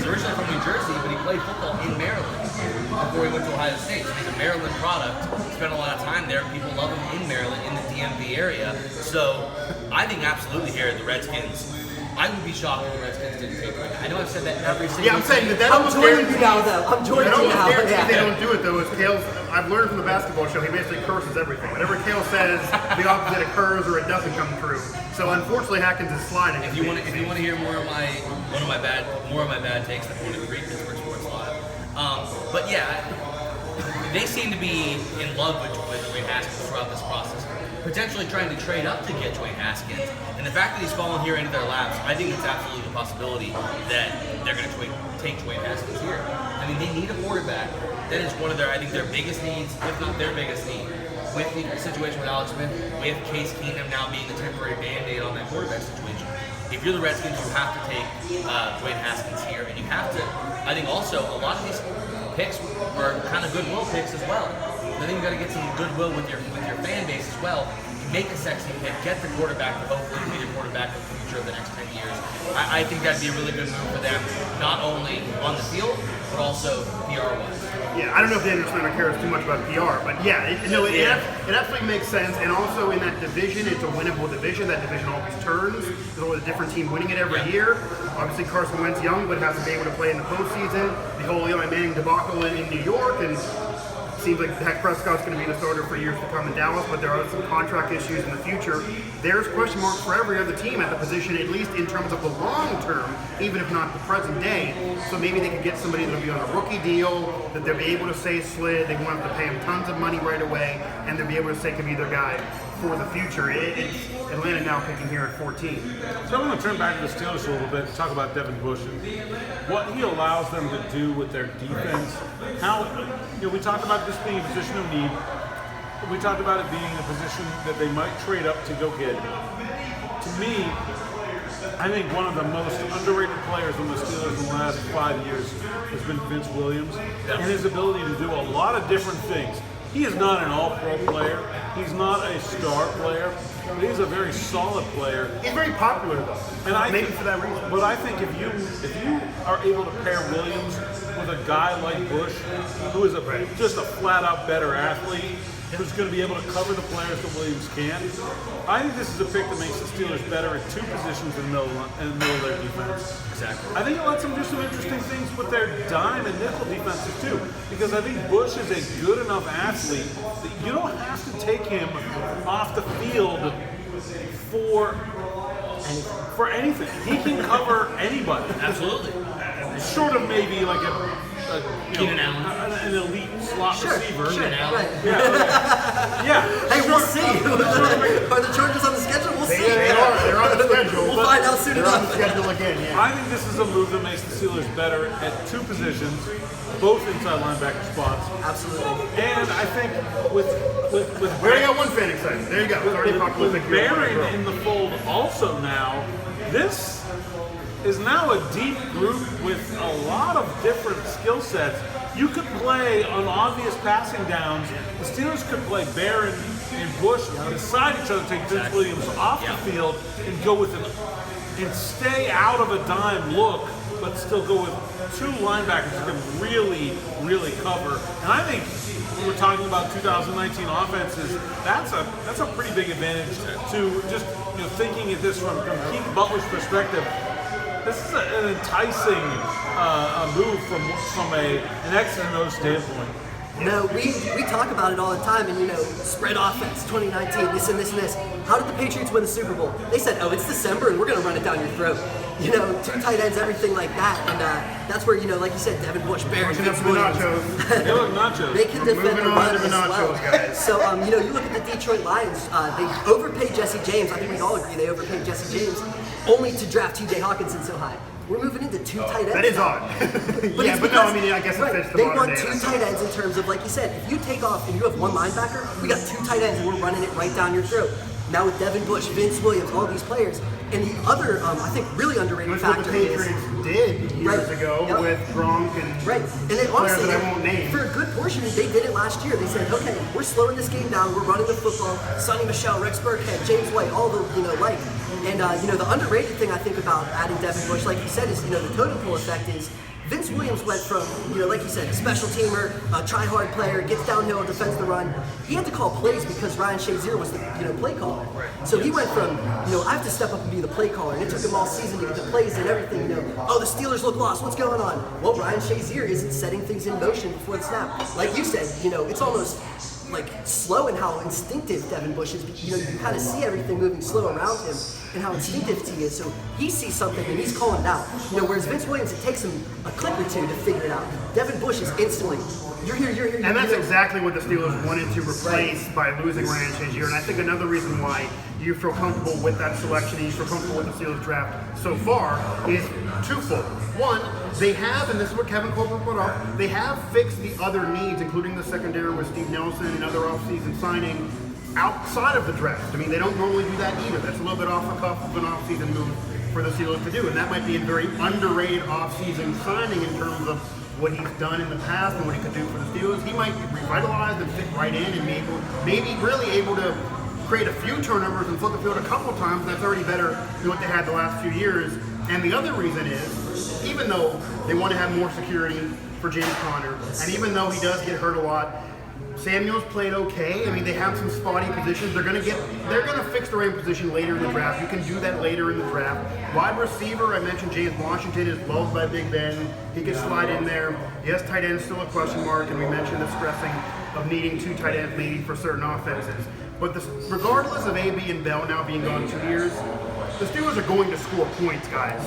originally from New Jersey, but he played football in Maryland before he went to Ohio State. So he's a Maryland product. Spent a lot of time there. People love him in Maryland, in the DMV area. So I think absolutely here the Redskins. I would be shocked if the Redskins didn't take him. I know I've said that every single Yeah, I'm saying that I'm almost joining guarantees. you now, though. I'm joining you now. If they Yeah. don't do it though, is Cale's. I've learned from the basketball show, he basically curses everything. Whatever Cale says, the opposite occurs or it doesn't come true. So unfortunately, Haskins is sliding. If you want to hear more of my bad takes, then go to Pittsburgh Sports Live. But yeah, they seem to be in love with Dwayne Haskins throughout this process. Potentially trying to trade up to get Dwayne Haskins, and the fact that he's fallen here into their laps, I think it's absolutely a possibility that they're going to take Dwayne Haskins here. I mean, they need a quarterback. That is one of their biggest needs, if not their biggest need. With the situation with Alex Smith, we have Case Keenum now being the temporary band-aid on that quarterback situation. If you're the Redskins, you have to take Dwayne Haskins here, and you have to. I think also a lot of these picks are kind of goodwill picks as well. I think you got to get some goodwill with your fan base as well. Make a sexy pick, get the quarterback to hopefully be the quarterback of the future of the next 10 years. I think that'd be a really good move for them, not only on the field, but also PR-wise. Yeah, I don't know if Daniel Snyder cares too much about PR, but yeah, it absolutely makes sense. And also in that division, it's a winnable division. That division always turns. There's always a different team winning it every year. Obviously, Carson Wentz young, but hasn't been able to play in the postseason. The whole Eli Manning debacle in New York, and seems like Dak Prescott's going to be the starter for years to come in Dallas, but there are some contract issues in the future. There's question marks for every other team at the position, at least in terms of the long term, even if not the present day. So maybe they could get somebody that'll be on a rookie deal, that they'll be able to say slid, they won't have to pay him tons of money right away, and they'll be able to say could be their guy for the future. Atlanta now picking here at 14. So I'm going to turn back to the Steelers a little bit and talk about Devin Bush and what he allows them to do with their defense. How, we talked about this being a position of need. We talked about it being a position that they might trade up to go get. To me, I think one of the most underrated players on the Steelers in the last 5 years has been Vince Williams and his ability to do a lot of different things. He is not an all-pro player. He's not a star player. But he's a very solid player. He's very popular though, and maybe for that reason. But I think if you are able to pair Williams with a guy like Bush, who is just a flat-out better athlete, who's going to be able to cover the players that Williams can, I think this is a pick that makes the Steelers better at two positions in the middle of their defense. Exactly. I think it lets them do some interesting things with their dime and nickel defenses too, because I think Bush is a good enough athlete that you don't have to take him off the field for anything. He can cover anybody. Absolutely. Short of maybe like Keenan Allen. an elite slot receiver. Right. Yeah. Hey, we'll see. Are the Chargers on the schedule? We'll see. They're on the schedule. We'll find out soon They're on enough. the schedule again, yeah. I think this is a move that makes the Steelers better at two positions, both inside linebacker spots. Absolutely. And I think with We already got one fan excited. There you go. It's already popular. with Barron in the fold also now, this is now a deep group with a lot of different skill sets. You could play on obvious passing downs. The Steelers could play Barron and Bush beside each other, take Vince Williams off the field, and go with and stay out of a dime look, but still go with two linebackers who can really, really cover. And I think when we're talking about 2019 offenses, that's a pretty big advantage to just thinking of this from Keith Butler's perspective. This is an enticing move from an X and O standpoint. We talk about it all the time, and spread offense, 2019, this and this and this. How did the Patriots win the Super Bowl? They said, oh, it's December and we're going to run it down your throat. Two tight ends, everything like that, and that's where like you said, Devin Bush, Barron, Vince Williams. They look nachos. They can defend the run as well. Guys. So you look at the Detroit Lions. They overpaid Jesse James. I think we all agree they overpaid Jesse James, only to draft T.J. Hawkinson so high. We're moving into two tight ends. That is now. odd. But Yeah, but no, I mean, I guess it fits the They modern want day. two tight ends in terms of, like you said, if you take off and you have one linebacker, we got two tight ends and we're running it right down your throat. Now with Devin Bush, Vince Williams, all these players, and the other, I think, really underrated Which what the factor is Patriots did years ago with Gronk and and then players honestly, that I won't name. for a good portion, they did it last year. They said, okay, we're slowing this game down. We're running the football. Sonny Michel, Rex Burkhead, James White, all the and the underrated thing I think about adding Devin Bush, like you said, is the totem pole effect is. Vince Williams went from, like you said, a special teamer, a try-hard player, gets downhill, defends the run. He had to call plays because Ryan Shazier was the, play caller. So he went from, I have to step up and be the play caller. And it took him all season to get the plays and everything, Oh, the Steelers look lost. What's going on? Well, Ryan Shazier isn't setting things in motion before the snap. Like you said, it's almost like slow in how instinctive Devin Bush is. You kind of see everything moving slow around him and how instinctive he is. So he sees something and he's calling it out. Whereas Vince Williams, it takes him a click or two to figure it out. Devin Bush is instantly, you're here. And that's exactly what the Steelers wanted to replace by losing Ryan Shazier. And I think another reason why you feel comfortable with that selection and you feel comfortable with the Steelers draft so far is twofold. One, they have, and this is what Kevin Colbert put up, they have fixed the other needs, including the secondary with Steve Nelson and other offseason signing outside of the draft. I mean, they don't normally do that either. That's a little bit off the cuff of an offseason move for the Steelers to do. And that might be a very underrated offseason signing in terms of what he's done in the past and what he could do for the Steelers. He might be revitalized and fit right in and maybe really able to create a few turnovers and flip the field a couple times. That's already better than what they had the last few years. And the other reason is, even though they want to have more security for James Conner, and even though he does get hurt a lot, Samuel's played okay. I mean, they have some spotty positions. They're gonna fix their own position later in the draft. You can do that later in the draft. Wide receiver, I mentioned James Washington is loved by Big Ben. He can slide in there. Yes, tight end is still a question mark, and we mentioned the stressing of needing two tight ends maybe for certain offenses. But regardless of AB and Bell now being gone 2 years, the Steelers are going to score points, guys.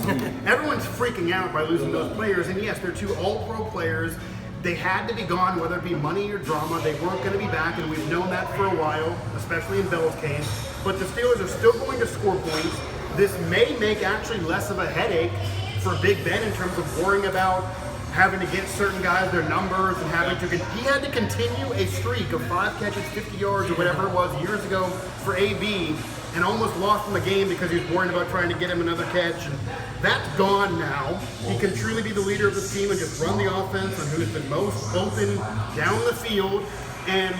Everyone's freaking out by losing those players, and yes, they're two all-pro players. They had to be gone, whether it be money or drama. They weren't going to be back, and we've known that for a while, especially in Bell's case. But the Steelers are still going to score points. This may make actually less of a headache for Big Ben in terms of worrying about having to get certain guys their numbers and having to. He had to continue a streak of 5 catches, 50 yards, or whatever it was years ago for AB, and almost lost him a game because he was worried about trying to get him another catch. And that's gone now. He can truly be the leader of the team and just run the offense and who's been most open down the field. And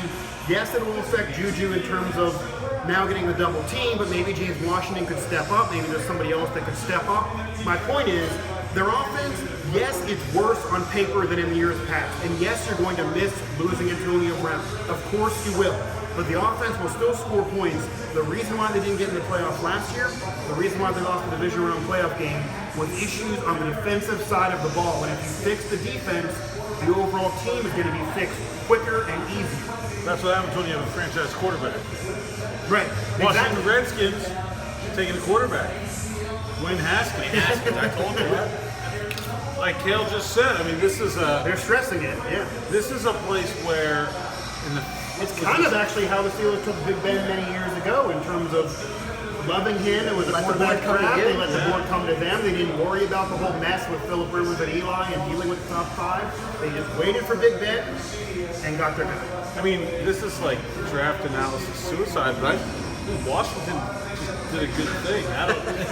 yes, it will affect Juju in terms of now getting the double team, but maybe James Washington could step up. Maybe there's somebody else that could step up. My point is, their offense, yes, it's worse on paper than in the years past. And yes, you're going to miss losing Antonio Brown. Of course you will. But the offense will still score points. The reason why they didn't get in the playoffs last year, the reason why they lost the division round playoff game, was issues on the defensive side of the ball. And if you fix the defense, the overall team is going to be fixed quicker and easier. That's what happens when you have a franchise quarterback. Right. Watching the Redskins taking a quarterback. Wayne Haskins. I told you. Like Cale just said, I mean, this is They're stressing it, yeah. this is a place where It's kind of actually how the Steelers took Big Ben many years ago in terms of loving him. It was a Let the quarterback board come draft. to They you. let the board come to them. They didn't worry about the whole mess with Phillip Rivers and Eli and dealing with the top 5. They just waited for Big Ben and got their guy. I mean, this is like draft analysis suicide, but Washington just did a good thing.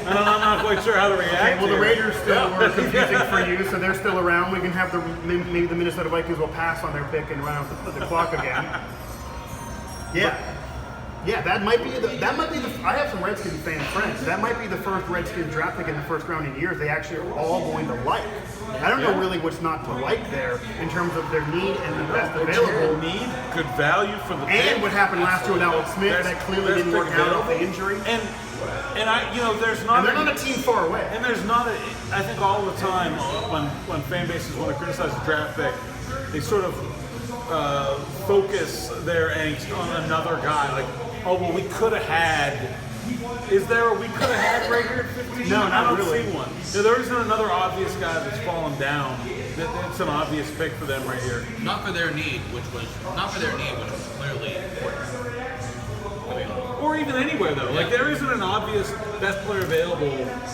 I'm not quite sure how to react. Okay, well, the here. Raiders still were confusing for you, so they're still around. We can have maybe the Minnesota Vikings will pass on their pick and run out the clock again. Yeah, that might be the. I have some Redskins fan friends. That might be the first Redskins draft pick in the first round in years. They actually are all going to like. I don't know really what's not to like there in terms of their need and the best available. Need good value for the pick. And what happened last year with Alex Smith that clearly didn't work out off the injury. And I, there's not. And they're not a team far away. And there's not a. I think all the time when fan bases want to criticize the draft pick, they sort of focus their angst on another guy. Like, oh well, we could have had. Is there a we could have had right here at 15? No, I not don't really. see one. There isn't another obvious guy that's fallen down. It's an obvious pick for them right here. Not for their need, which was clearly important. Or even anywhere though. Like there isn't an obvious best player available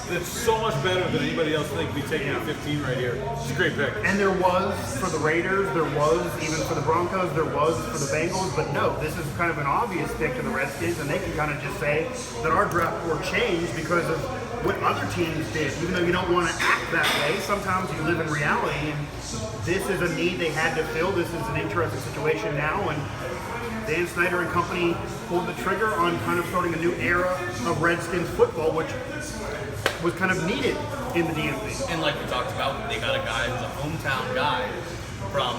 that's so much better than anybody else they could be taking at 15 right here. It's a great pick. And there was for the Raiders, there was even for the Broncos, there was for the Bengals, but no, this is kind of an obvious pick to the Redskins, and they can kind of just say that our draft board changed because of what other teams did. Even though you don't want to act that way, sometimes you live in reality, and this is a need they had to fill. This is an interesting situation now, and Dan Snyder and company pulled the trigger on kind of starting a new era of Redskins football, which was kind of needed in the DMV. And like we talked about, they got a guy who's a hometown guy from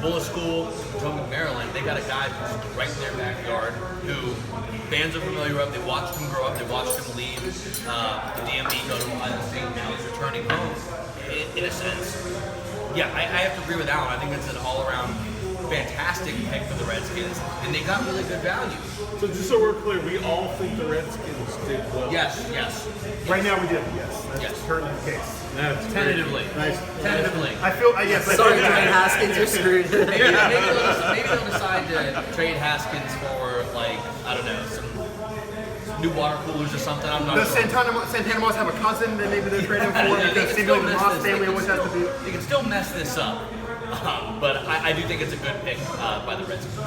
Bullis School, Potomac, Maryland. They got a guy who's right in their backyard who fans are familiar with. They watched him grow up. They watched him leave the DMV, go to Ohio State. Now he's returning home. In a sense, yeah, I have to agree with Alan. I think it's an all-around fantastic pick for the Redskins, and they got really good value. So just so we're clear, we all think the Redskins did well. Yes. Right now we do, yes. That's Yes. currently the case. That's Tentatively. Nice. Tentatively. I feel, yes. I Sorry, feel Dwayne that. Haskins, you're screwed. Maybe they'll decide to trade Haskins for, like, I don't know, some new water coolers or something. I'm not Does sure. Santana Moss have a cousin that maybe they're trading for? They Because can seemingly still the mess Moss this- family they always can has to be. still- They can still mess this up. But I do think it's a good pick by the Redskins.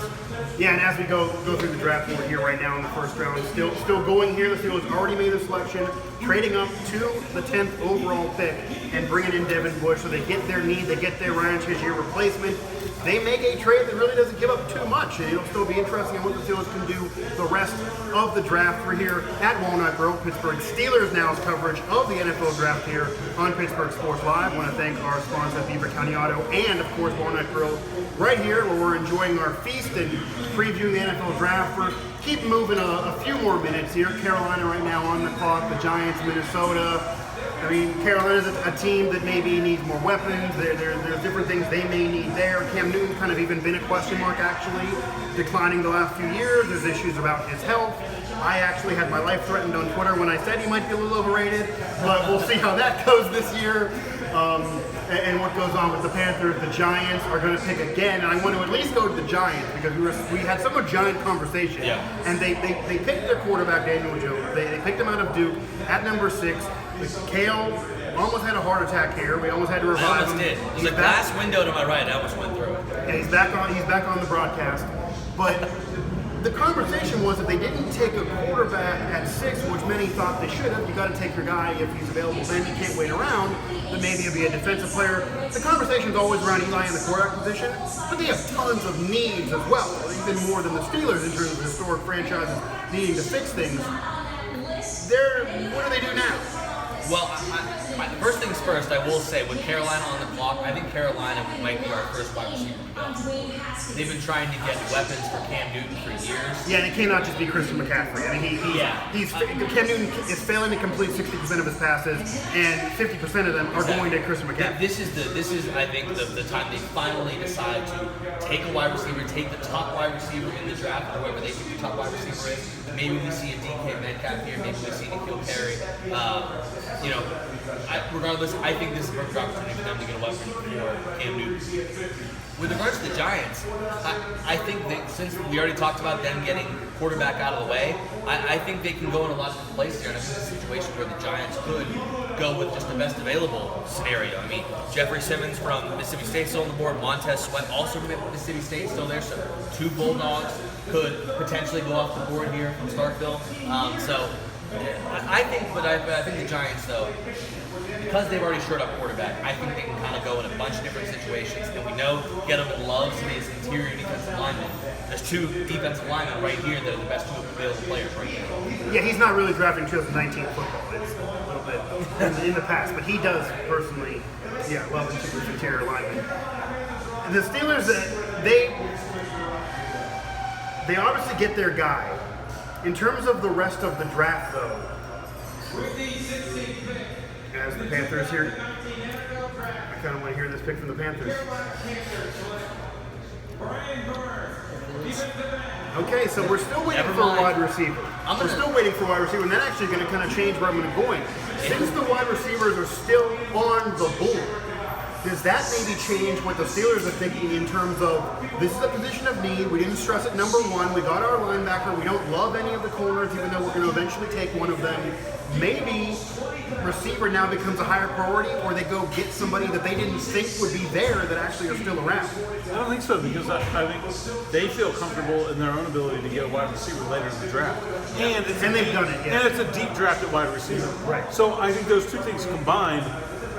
Yeah, and as we go through the draft board here right now in the first round, still going here. The Steelers already made a selection, trading up to the 10th overall pick and bringing in Devin Bush, so they get their need, they get their Ryan Shazier replacement. They make a trade that really doesn't give up too much, and it'll still be interesting in what the Steelers can do the rest of the draft. We're here at Walnut Grill, Pittsburgh Steelers Now's coverage of the NFL draft here on Pittsburgh Sports Live. I want to thank our sponsor, Beaver County Auto, and of course Walnut Grill, right here where we're enjoying our feast and previewing the NFL draft. For keep moving a few more minutes here. Carolina right now on the clock, the Giants, Minnesota. I mean, Carolina's a team that maybe needs more weapons. There's different things they may need there. Cam Newton's kind of even been a question mark, actually, declining the last few years. There's issues about his health. I actually had my life threatened on Twitter when I said he might be a little overrated, but we'll see how that goes this year. and what goes on with the Panthers. The Giants are going to pick again, and I want to at least go to the Giants because we had somewhat giant conversation. Yeah. And they picked their quarterback, Daniel Jones. They picked him out of Duke at number 6. Cale almost had a heart attack here. We almost had to revive I almost him. did. There's a glass window to my right. I almost went through. And he's back on the broadcast. But the conversation was that they didn't take a quarterback at 6, which many thought they should have. You got to take your guy if he's available. Then you can't wait around. Then maybe he'll be a defensive player. The conversation's always around Eli in the quarterback position, but they have tons of needs as well, even more than the Steelers in terms of historic franchises needing to fix things. What do they do now? Well, first things first, I will say, with Carolina on the clock, I think Carolina might be our first wide receiver to go. They've been trying to get weapons for Cam Newton for years. Yeah, and it cannot just be Christian McCaffrey. I mean, Cam Newton is failing to complete 60% of his passes, and 50% of them are going to Christian McCaffrey. This is I think the time they finally decide to take a wide receiver, take the top wide receiver in the draft, or whoever they think the top wide receiver is. Maybe we see a DK Metcalf here, maybe we see N'Keal Perry. Regardless, I think this is a perfect opportunity for them to get a weapon for Cam Newton. With regards to the Giants, I think that since we already talked about them getting quarterback out of the way, I think they can go in a lot of different places here. And I think it's a situation where the Giants could go with just the best available scenario. I mean, Jeffrey Simmons from Mississippi State still on the board. Montez Sweat also from Mississippi State still there. So 2 Bulldogs could potentially go off the board here from Starkville. I think the Giants, though, because they've already shored up quarterback, I think they can kind of go in a bunch of different situations. And we know Gettleman loves his interior defensive linemen. There's 2 defensive linemen right here that are the best 2 available players right now. Yeah, he's not really drafting 2019 football. It's a little bit in the past, but he does personally, love his interior linemen. And the Steelers, they obviously get their guy. In terms of the rest of the draft, though, as the Panthers here, I kind of want to hear this pick from the Panthers. Okay, so we're still waiting for a wide receiver. We're still waiting for a wide receiver, and that's actually going to kind of change where I'm going to go. Since the wide receivers are still on the board, does that maybe change what the Steelers are thinking in terms of this is a position of need? We didn't stress it number 1. We got our linebacker. We don't love any of the corners, even though we're going to eventually take one of them. Maybe receiver now becomes a higher priority, or they go get somebody that they didn't think would be there that actually are still around. I don't think so, because I think they feel comfortable in their own ability to get a wide receiver later in the draft. And they've done it, yeah. And it's a deep drafted wide receiver. Right. So I think those 2 things combined,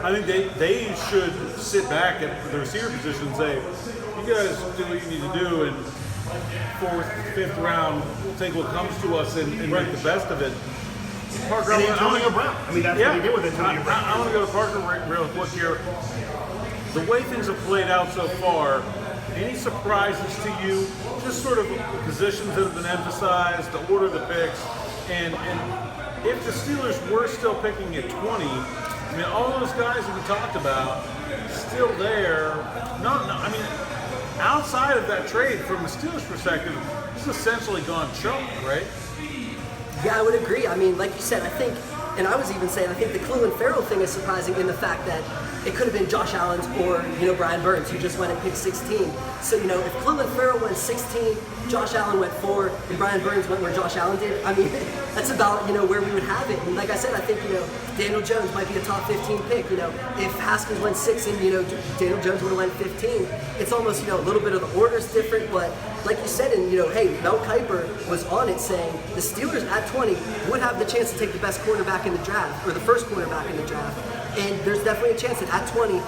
I think they should sit back at the receiver position and say, you guys do what you need to do, and 4th, 5th round, we'll take what comes to us and make the best of it. Parker, And Antonio Brown. I mean, that's what they did with Antonio Brown. I want to go to Parker real quick here. The way things have played out so far, any surprises to you? Just sort of positions that have been emphasized, the order of the picks, and if the Steelers were still picking at 20, I mean, all those guys that we talked about, still there. I mean, outside of that trade, from the Steelers' perspective, it's essentially gone choke, right? Yeah, I would agree. I mean, like you said, I think, and I was even saying, I think the Clelin Ferrell thing is surprising in the fact that it could have been Josh Allen's or, Brian Burns, who just went and picked 16. So, if Clelin Ferrell went 16, Josh Allen went 4, and Brian Burns went where Josh Allen did, I mean, that's about, where we would have it. And like I said, I think, Daniel Jones might be a top 15 pick. If Haskins went 6 and, Daniel Jones would have went 15, it's almost, a little bit of the order's different, but like you said, and, hey, Mel Kiper was on it saying the Steelers at 20 would have the chance to take the best quarterback in the draft, or the first quarterback in the draft. And there's definitely a chance that at 20,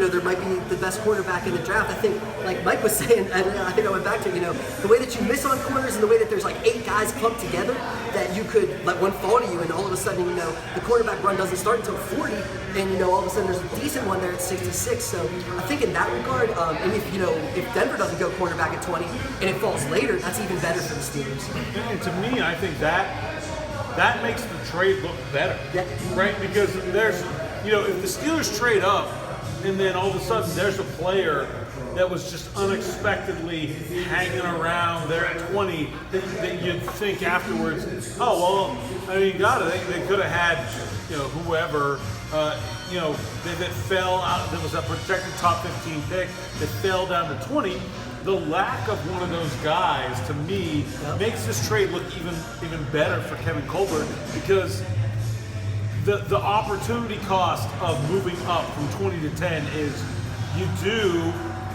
there might be the best quarterback in the draft. I think, like Mike was saying, and I think I went back to, the way that you miss on corners and the way that there's like 8 guys clumped together, that you could let one fall to you, and all of a sudden, the quarterback run doesn't start until 40, and all of a sudden there's a decent one there at 66. So I think in that regard, and if Denver doesn't go cornerback at 20 and it falls later, that's even better for the Steelers. And to me, I think that makes the trade look better, right? Because there's, if the Steelers trade up and then all of a sudden there's a player that was just unexpectedly hanging around there at 20 that you'd think afterwards, oh, well, I mean, you got it. They could have had, whoever, that fell out, that was a projected top 15 pick that fell down to 20. The lack of one of those guys, to me, makes this trade look even better for Kevin Colbert, because the opportunity cost of moving up from 20 to 10 is you do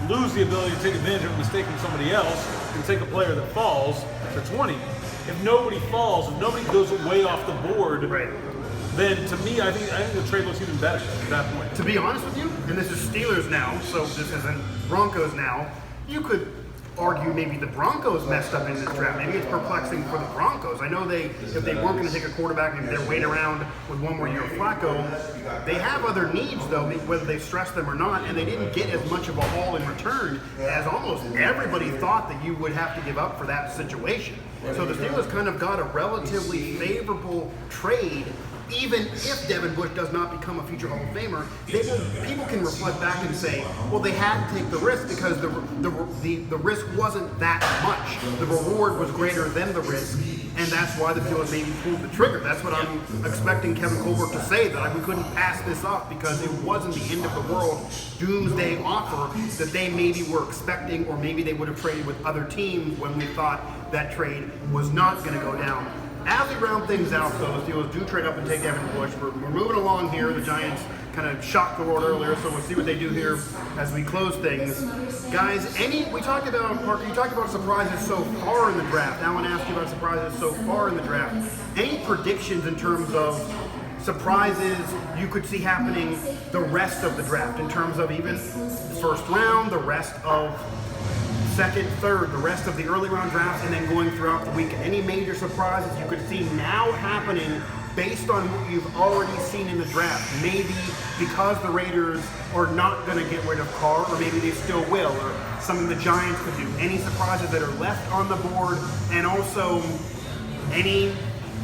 lose the ability to take advantage of a mistake from somebody else and take a player that falls to 20. If nobody falls, if nobody goes way off the board, then to me, I think the trade looks even better at that point. To be honest with you, and this is Steelers now, so this isn't Broncos now, you could argue maybe the Broncos messed up in this draft. Maybe it's perplexing for the Broncos. I know if they weren't going to take a quarterback, maybe they're waiting around with one more year of Flacco. They have other needs, though, whether they stressed them or not, and they didn't get as much of a haul in return as almost everybody thought that you would have to give up for that situation. So the Steelers kind of got a relatively favorable trade. Even if Devin Bush does not become a future Hall of Famer, people can reflect back and say, well, they had to take the risk because the risk wasn't that much. The reward was greater than the risk, and that's why the Steelers maybe pulled the trigger. That's what I'm expecting Kevin Colbert to say, that we couldn't pass this up because it wasn't the end of the world doomsday offer that they maybe were expecting, or maybe they would have traded with other teams when we thought that trade was not going to go down. As we round things out, though, the Steelers do trade up and take Devin Bush. We're moving along here. The Giants kind of shocked the world earlier, so we'll see what they do here as we close things. Guys, we talked about, Parker, you talked about surprises so far in the draft. Alan asked you about surprises so far in the draft. Any predictions in terms of surprises you could see happening the rest of the draft, in terms of even the first round, the rest of second, third, the rest of the early round drafts, and then going throughout the week? Any major surprises you could see now happening based on what you've already seen in the draft? Maybe because the Raiders are not going to get rid of Carr, or maybe they still will, or something the Giants could do. Any surprises that are left on the board, and also any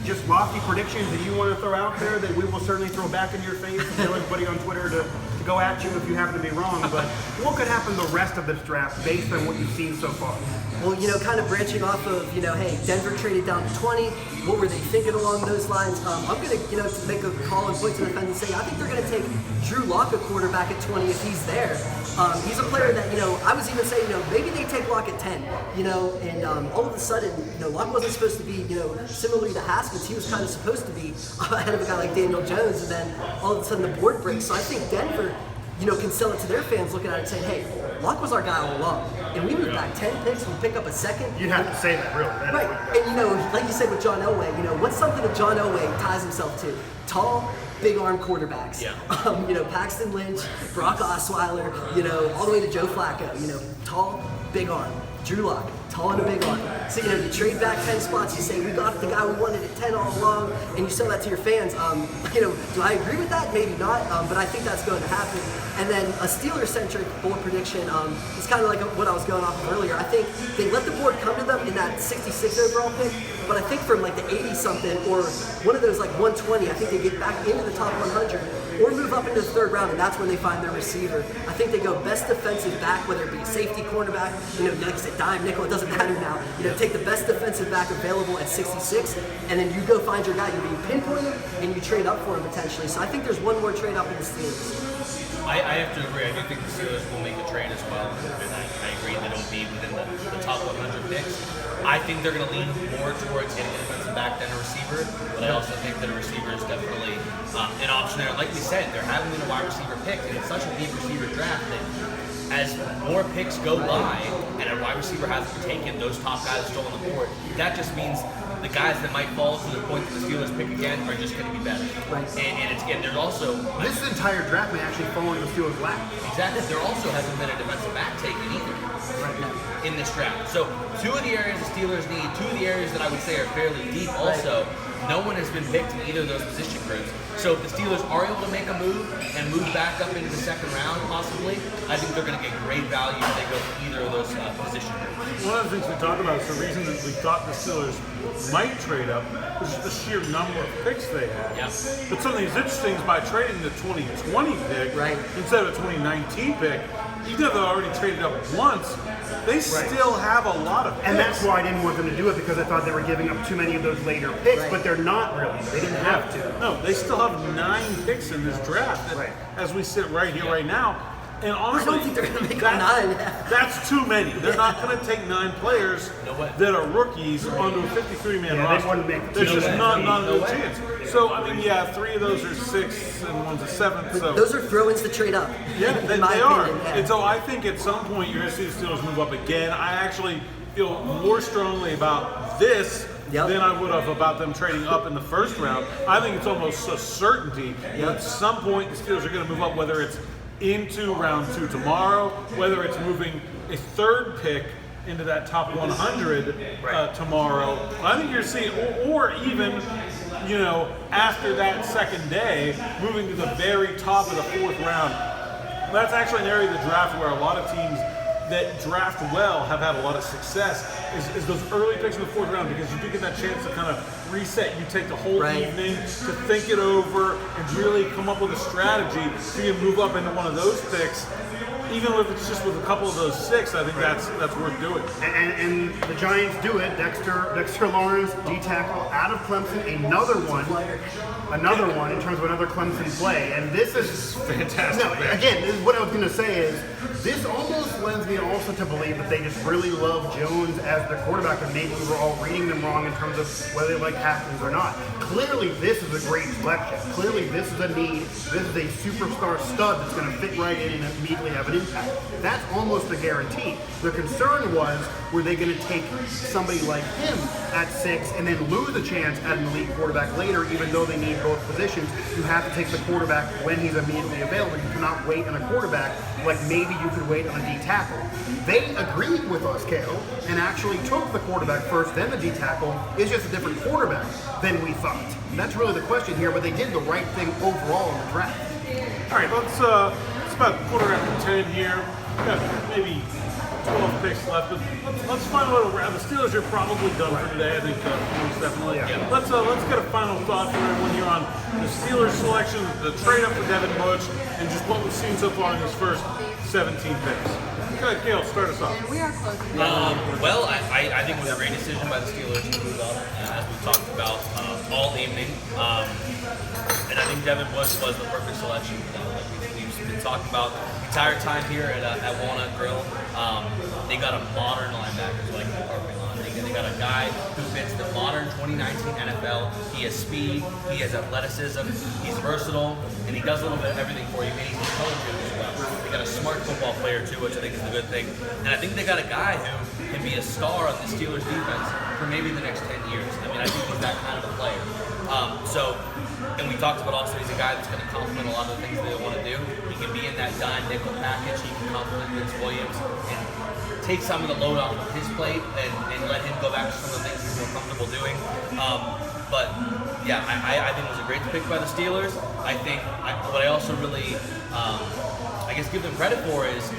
just lofty predictions that you want to throw out there that we will certainly throw back in your face and tell everybody on Twitter to go at you if you happen to be wrong. But what could happen the rest of this draft based on what you've seen so far? Well, kind of branching off of, hey, Denver traded down to 20. What were they thinking along those lines? I'm going to, to make a call and point to the fence and say, I think they're going to take Drew Lock, a quarterback, at 20 if he's there. He's a player that, I was even saying, maybe they take Lock at 10, and all of a sudden, Lock wasn't supposed to be, similarly to Haskins, he was kind of supposed to be ahead of a guy like Daniel Jones, and then all of a sudden the board breaks. So I think Denver, can sell it to their fans looking at it and saying, hey, Lock was our guy all along. And we moved back 10 picks, we pick up a second. You'd have to say that, really. Right. And, like you said with John Elway, what's something that John Elway ties himself to? Tall, big arm quarterbacks. Yeah. Paxton Lynch, Brock Osweiler, all the way to Joe Flacco. Tall, big arm. Drew Lock, tall and a big arm. So, you trade back 10 spots, you say, we got the guy we wanted at 10 all along, and you sell that to your fans. Do I agree with that? Maybe not, but I think that's going to happen. And then a Steelers-centric bold prediction, it's kind of like what I was going off of earlier. I think they let the board come to them in that 66 overall pick, but I think from like the 80-something or one of those like 120, I think they get back into the top 100 or move up into the third round, and that's when they find their receiver. I think they go best defensive back, whether it be safety, cornerback, like I said, dime, nickel, it doesn't matter now. Take the best defensive back available at 66, and then you go find your guy. You pinpoint him, and you trade up for him potentially. So I think there's one more trade up in the Steelers. I have to agree. I do think the Steelers will make a trade as well. And I agree that it'll be within the top 100 picks. I think they're going to lean more towards getting a defensive back than a receiver, but I also think that a receiver is definitely an option there. Like we said, there haven't been a wide receiver pick, and it's such a deep receiver draft that as more picks go by and a wide receiver hasn't been taken, those top guys are still on the board. That just means the guys that might fall to the point that the Steelers pick again are just going to be better. Right. And there's also... This entire draft may actually fall into the Steelers' lap. Exactly. There also hasn't been a defensive back taken either in this draft. So two of the areas the Steelers need, two of the areas that I would say are fairly deep also no one has been picked in either of those position groups. So if the Steelers are able to make a move and move back up into the second round, possibly, I think they're going to get great value if they go for either of those position groups. One of the things we talked about is the reason that we thought the Steelers might trade up was just the sheer number of picks they had. Yeah. But something that's interesting is by trading the 2020 pick instead of a 2019 pick, even though they already traded up once, they still have a lot of picks. And that's why I didn't want them to do it, because I thought they were giving up too many of those later picks, but they're not really. They didn't have to. No, they still have 9 picks in this draft as we sit right here, right now. And honestly, I don't think they're going to make 9. That's too many. They're not going to take 9 players that are rookies onto a 53-man roster. They wouldn't make There's just not a chance. So, I mean, 3 of those are 6 and one's a 7th. So those are throw-ins to trade up. Yeah, in they my are. opinion, And so I think at some point you're going to see the Steelers move up again. I actually feel more strongly about this than I would have about them trading up in the first round. I think it's almost a certainty that at some point the Steelers are going to move up, whether it's into round 2 tomorrow, whether it's moving a 3rd pick into that top 100 tomorrow. I think you're seeing, or even, after that second day, moving to the very top of the 4th round. That's actually an area of the draft where a lot of teams that draft well have had a lot of success is those early picks in the 4th round, because you do get that chance to kind of reset. You take the whole evening to think it over and really come up with a strategy so you can move up into one of those picks. Even if it's just with a couple of those 6, I think that's worth doing. And the Giants do it. Dexter Lawrence, D-tackle out of Clemson, another one in terms of another Clemson play. And this is fantastic. No, again, this is what I was going to say is this almost lends me also to believe that they just really love Jones as their quarterback, and maybe we were all reading them wrong in terms of whether they like Haskins or not. Clearly, this is a great selection. Clearly, this is a need. This is a superstar stud that's going to fit right in and immediately have an impact. That's almost a guarantee. The concern was, were they going to take somebody like him at 6 and then lose a chance at an elite quarterback later, even though they need both positions? You have to take the quarterback when he's immediately available. You cannot wait on a quarterback like maybe you could wait on a D-tackle. They agreed with us, Cale, and actually took the quarterback first, then the D-tackle. It's just a different quarterback than we thought. That's really the question here, but they did the right thing overall in the draft. All right, it's about quarter after 10 here. Got maybe 12 picks left, but let's find out around. The Steelers are probably done for today, I think, most definitely. Yeah. Let's get a final thought from everyone here on the Steelers selection, the trade up for Devin Bush, and just what we've seen so far in his first 17 picks. Okay, Cale, start us off. We are closing. Well, I think it was a great decision by the Steelers to move up, as we talked about all evening. And I think Devin Bush was the perfect selection for them. Like we've been talking about the entire time here at Walnut Grill. They got a modern linebacker, like the parking lot. They got a guy who fits the modern 2019 NFL. He has speed, he has athleticism, he's versatile, and he does a little bit of everything for you, and he's intelligent as well. They got a smart football player too, which I think is a good thing. And I think they got a guy who can be a star on the Steelers defense for maybe the next 10 years. I mean, I think he's that kind of a player. And we talked about also he's a guy that's going to complement a lot of the things they want to do. He can be in that dime nickel package. He can complement Vince Williams and take some of the load off of his plate and let him go back to some of the things he's more comfortable doing. But yeah, I think it was a great pick by the Steelers. I think what I also really, I guess, give them credit for is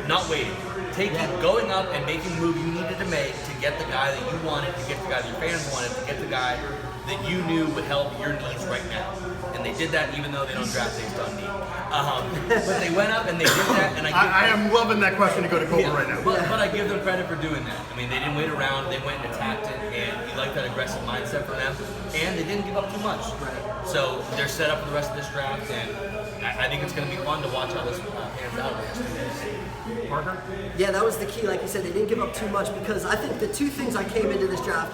not waiting. Going up and making the move you needed to make to get the guy that you wanted, to get the guy that your fans wanted, to get the guy that you knew would help your needs right now. And they did that even though they don't draft based on need. But they went up and they did that. And I am loving that question to go to Cole right now. But I give them credit for doing that. I mean, they didn't wait around. They went and attacked it. And you like that aggressive mindset from them. And they didn't give up too much. So they're set up for the rest of this draft. And I think it's going to be fun to watch how this pans out in the next 2 days. Parker? Yeah, that was the key. Like you said, they didn't give up too much, because I think the 2 things I came into this draft,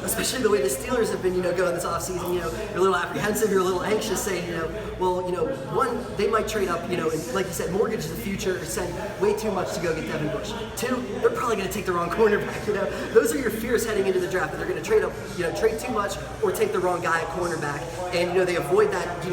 especially the way the Steelers have been, going this offseason, you're a little apprehensive, you're a little anxious, saying, one, they might trade up, and like you said, mortgage the future, or send way too much to go get Devin Bush. 2, they're probably going to take the wrong cornerback, Those are your fears heading into the draft, that they're going to trade up, trade too much, or take the wrong guy at cornerback. And, they avoid that,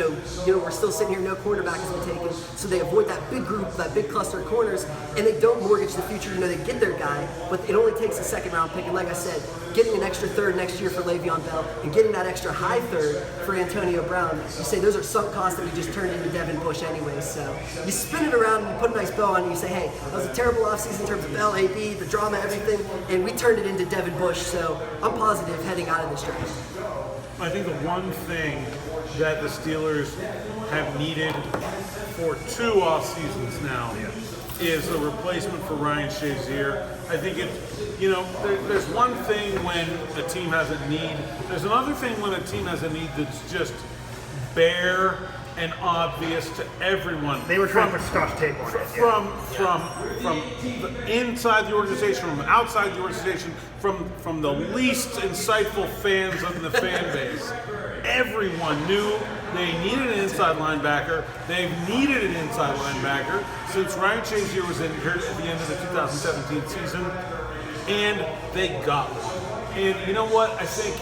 we're still sitting here, no cornerback has been taken, so they avoid that big group, that big cluster of corners, and they don't mortgage the future. They get their guy, but it only takes a second round pick. And like I said, getting an extra third next year for Le'Veon Bell and getting that extra high third for Antonio Brown, you say those are sunk costs that we just turned into Devin Bush anyway. So you spin it around and you put a nice bow on it and you say, hey, that was a terrible offseason in terms of Bell, AB, the drama, everything, and we turned it into Devin Bush. So I'm positive heading out of this draft. I think the one thing that the Steelers have needed for 2 off seasons now is a replacement for Ryan Shazier. I think there's one thing when a team has a need. There's another thing when a team has a need that's just bare and obvious to everyone. They were trying to put Scotch tape on it. From the inside the organization, from outside the organization, from the least insightful fans of the fan base. Everyone knew they needed an inside linebacker. They've needed an inside linebacker since Ryan Shazier was injured at the end of the 2017 season, and they got one. And you know what? I think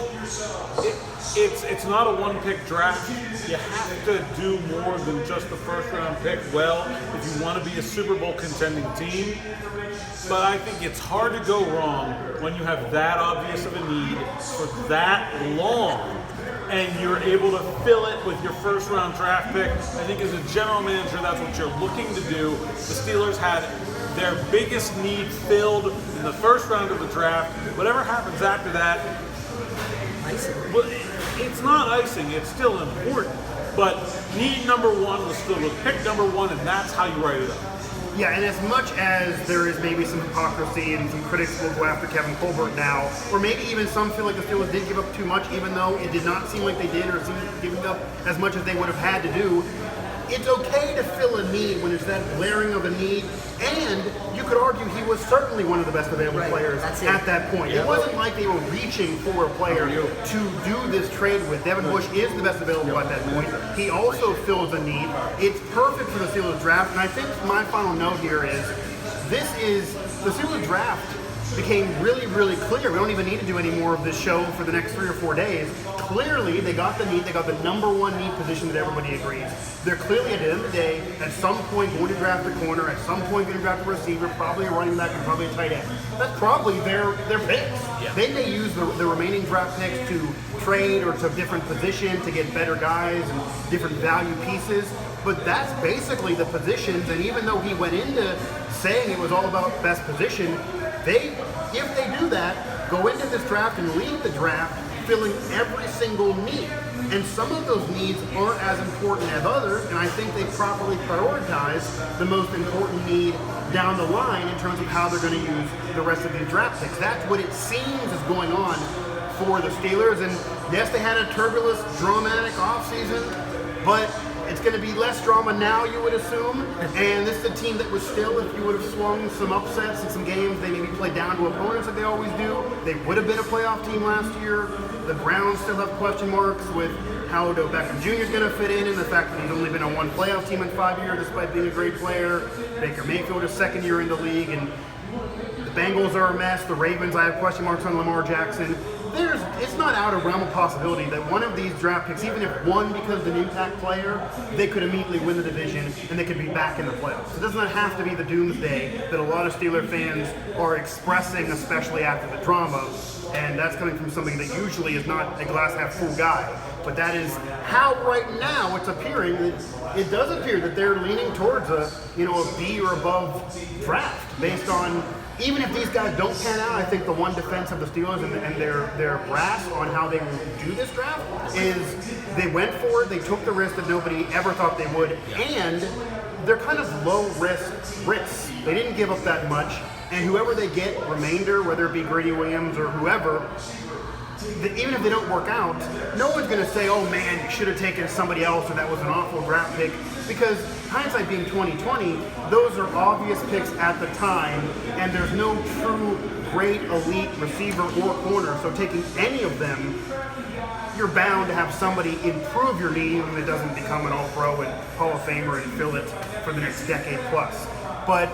it's not a one-pick draft. You have to do more than just the first-round pick well if you want to be a Super Bowl contending team. But I think it's hard to go wrong when you have that obvious of a need for that long, and you're able to fill it with your first-round draft pick. I think as a general manager, that's what you're looking to do. The Steelers had their biggest need filled in the first round of the draft. Whatever happens after that, well, it's not icing. It's still important. But need number 1 was still with pick number 1, and that's how you write it up. Yeah, and as much as there is maybe some hypocrisy and some critics will go after Kevin Colbert now, or maybe even some feel like the Steelers did give up too much, even though it did not seem like they did or seemed giving up as much as they would have had to do. It's okay to fill a need when there's that glaring of a need, and you could argue he was certainly one of the best available players at that point. It wasn't like they were reaching for a player to do this trade with. Devin Bush is the best available at that point. He also fills a need. It's perfect for the Steelers draft, and I think my final note here is the Steelers draft became really, really clear. We don't even need to do any more of this show for the next 3 or 4 days. Clearly, they got the need. They got the number 1 need position that everybody agrees. They're clearly, at the end of the day, at some point going to draft a corner, at some point going to draft a receiver, probably a running back, and probably a tight end. That's probably their picks. Yeah. They may use the remaining draft picks to trade or to different position to get better guys and different value pieces. But that's basically the positions, and even though he went into saying it was all about best position, if they do that, go into this draft and lead the draft filling every single need. And some of those needs aren't as important as others, and I think they properly prioritize the most important need down the line in terms of how they're going to use the rest of these draft picks. That's what it seems is going on for the Steelers. And yes, they had a turbulent, dramatic offseason, but it's going to be less drama now, you would assume. And this is a team that was still, if you would have swung some upsets in some games, they maybe played down to opponents like they always do. They would have been a playoff team last year. The Browns still have question marks with how Odell Beckham Jr. is going to fit in, and the fact that he's only been on 1 playoff team in 5 years despite being a great player. Baker Mayfield is 2nd year in the league, and the Bengals are a mess. The Ravens, I have question marks on Lamar Jackson. It's not out of realm of possibility that one of these draft picks, even if one becomes an impact player, they could immediately win the division and they could be back in the playoffs. It does not have to be the doomsday that a lot of Steeler fans are expressing, especially after the drama. And that's coming from somebody that usually is not a glass half full guy. But that is how right now it's appearing. It does appear that they're leaning towards a B or above draft based on. Even if these guys don't pan out, I think the one defense of the Steelers and their brass on how they will do this draft is they went for it, they took the risk that nobody ever thought they would, and they're kind of low risk risks. They didn't give up that much, and whoever they get remainder, whether it be Grady Williams or whoever, even if they don't work out, no one's going to say, oh man, you should have taken somebody else or that was an awful draft pick, because hindsight being 2020, those are obvious picks at the time, and there's no true great elite receiver or corner, so taking any of them, you're bound to have somebody improve your need even if it doesn't become an all-pro and Hall of Famer and fill it for the next decade plus. But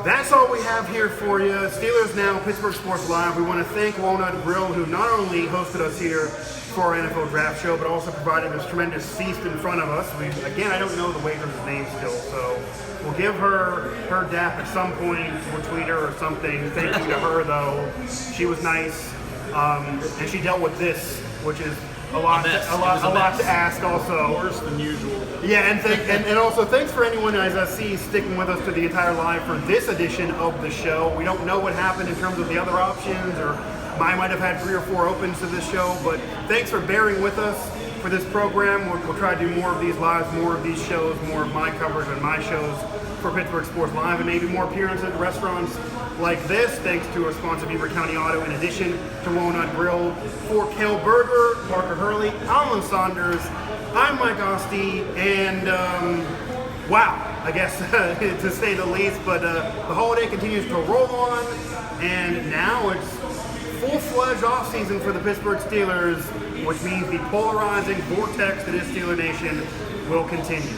that's all we have here for you. Steelers Now, Pittsburgh Sports Live. We want to thank Walnut Grill, who not only hosted us here for our NFL draft show, but also provided this tremendous feast in front of us. Again, I don't know the waitress' name still, so we'll give her dap at some point. We'll tweet her or something. Thank you to her, though. She was nice, and she dealt with this, which is a lot to ask. Also, Worse than usual. yeah, and also thanks for anyone, as I see, sticking with us to the entire live for this edition of the show. We don't know what happened in terms of the other options, or I might have had 3 or 4 opens to this show, but thanks for bearing with us for this program. We'll try to do more of these lives, more of these shows, more of my coverage on my shows for Pittsburgh Sports Live, and maybe more appearances at restaurants like this, thanks to our sponsor, Beaver County Auto, in addition to Walnut Grill. For Cale Berger, Parker Hurley, I'm Saunders, I'm Mike Asti, and wow, I guess to say the least, but the holiday continues to roll on, and now it's full-fledged off-season for the Pittsburgh Steelers, which means the polarizing vortex that is Steeler Nation will continue.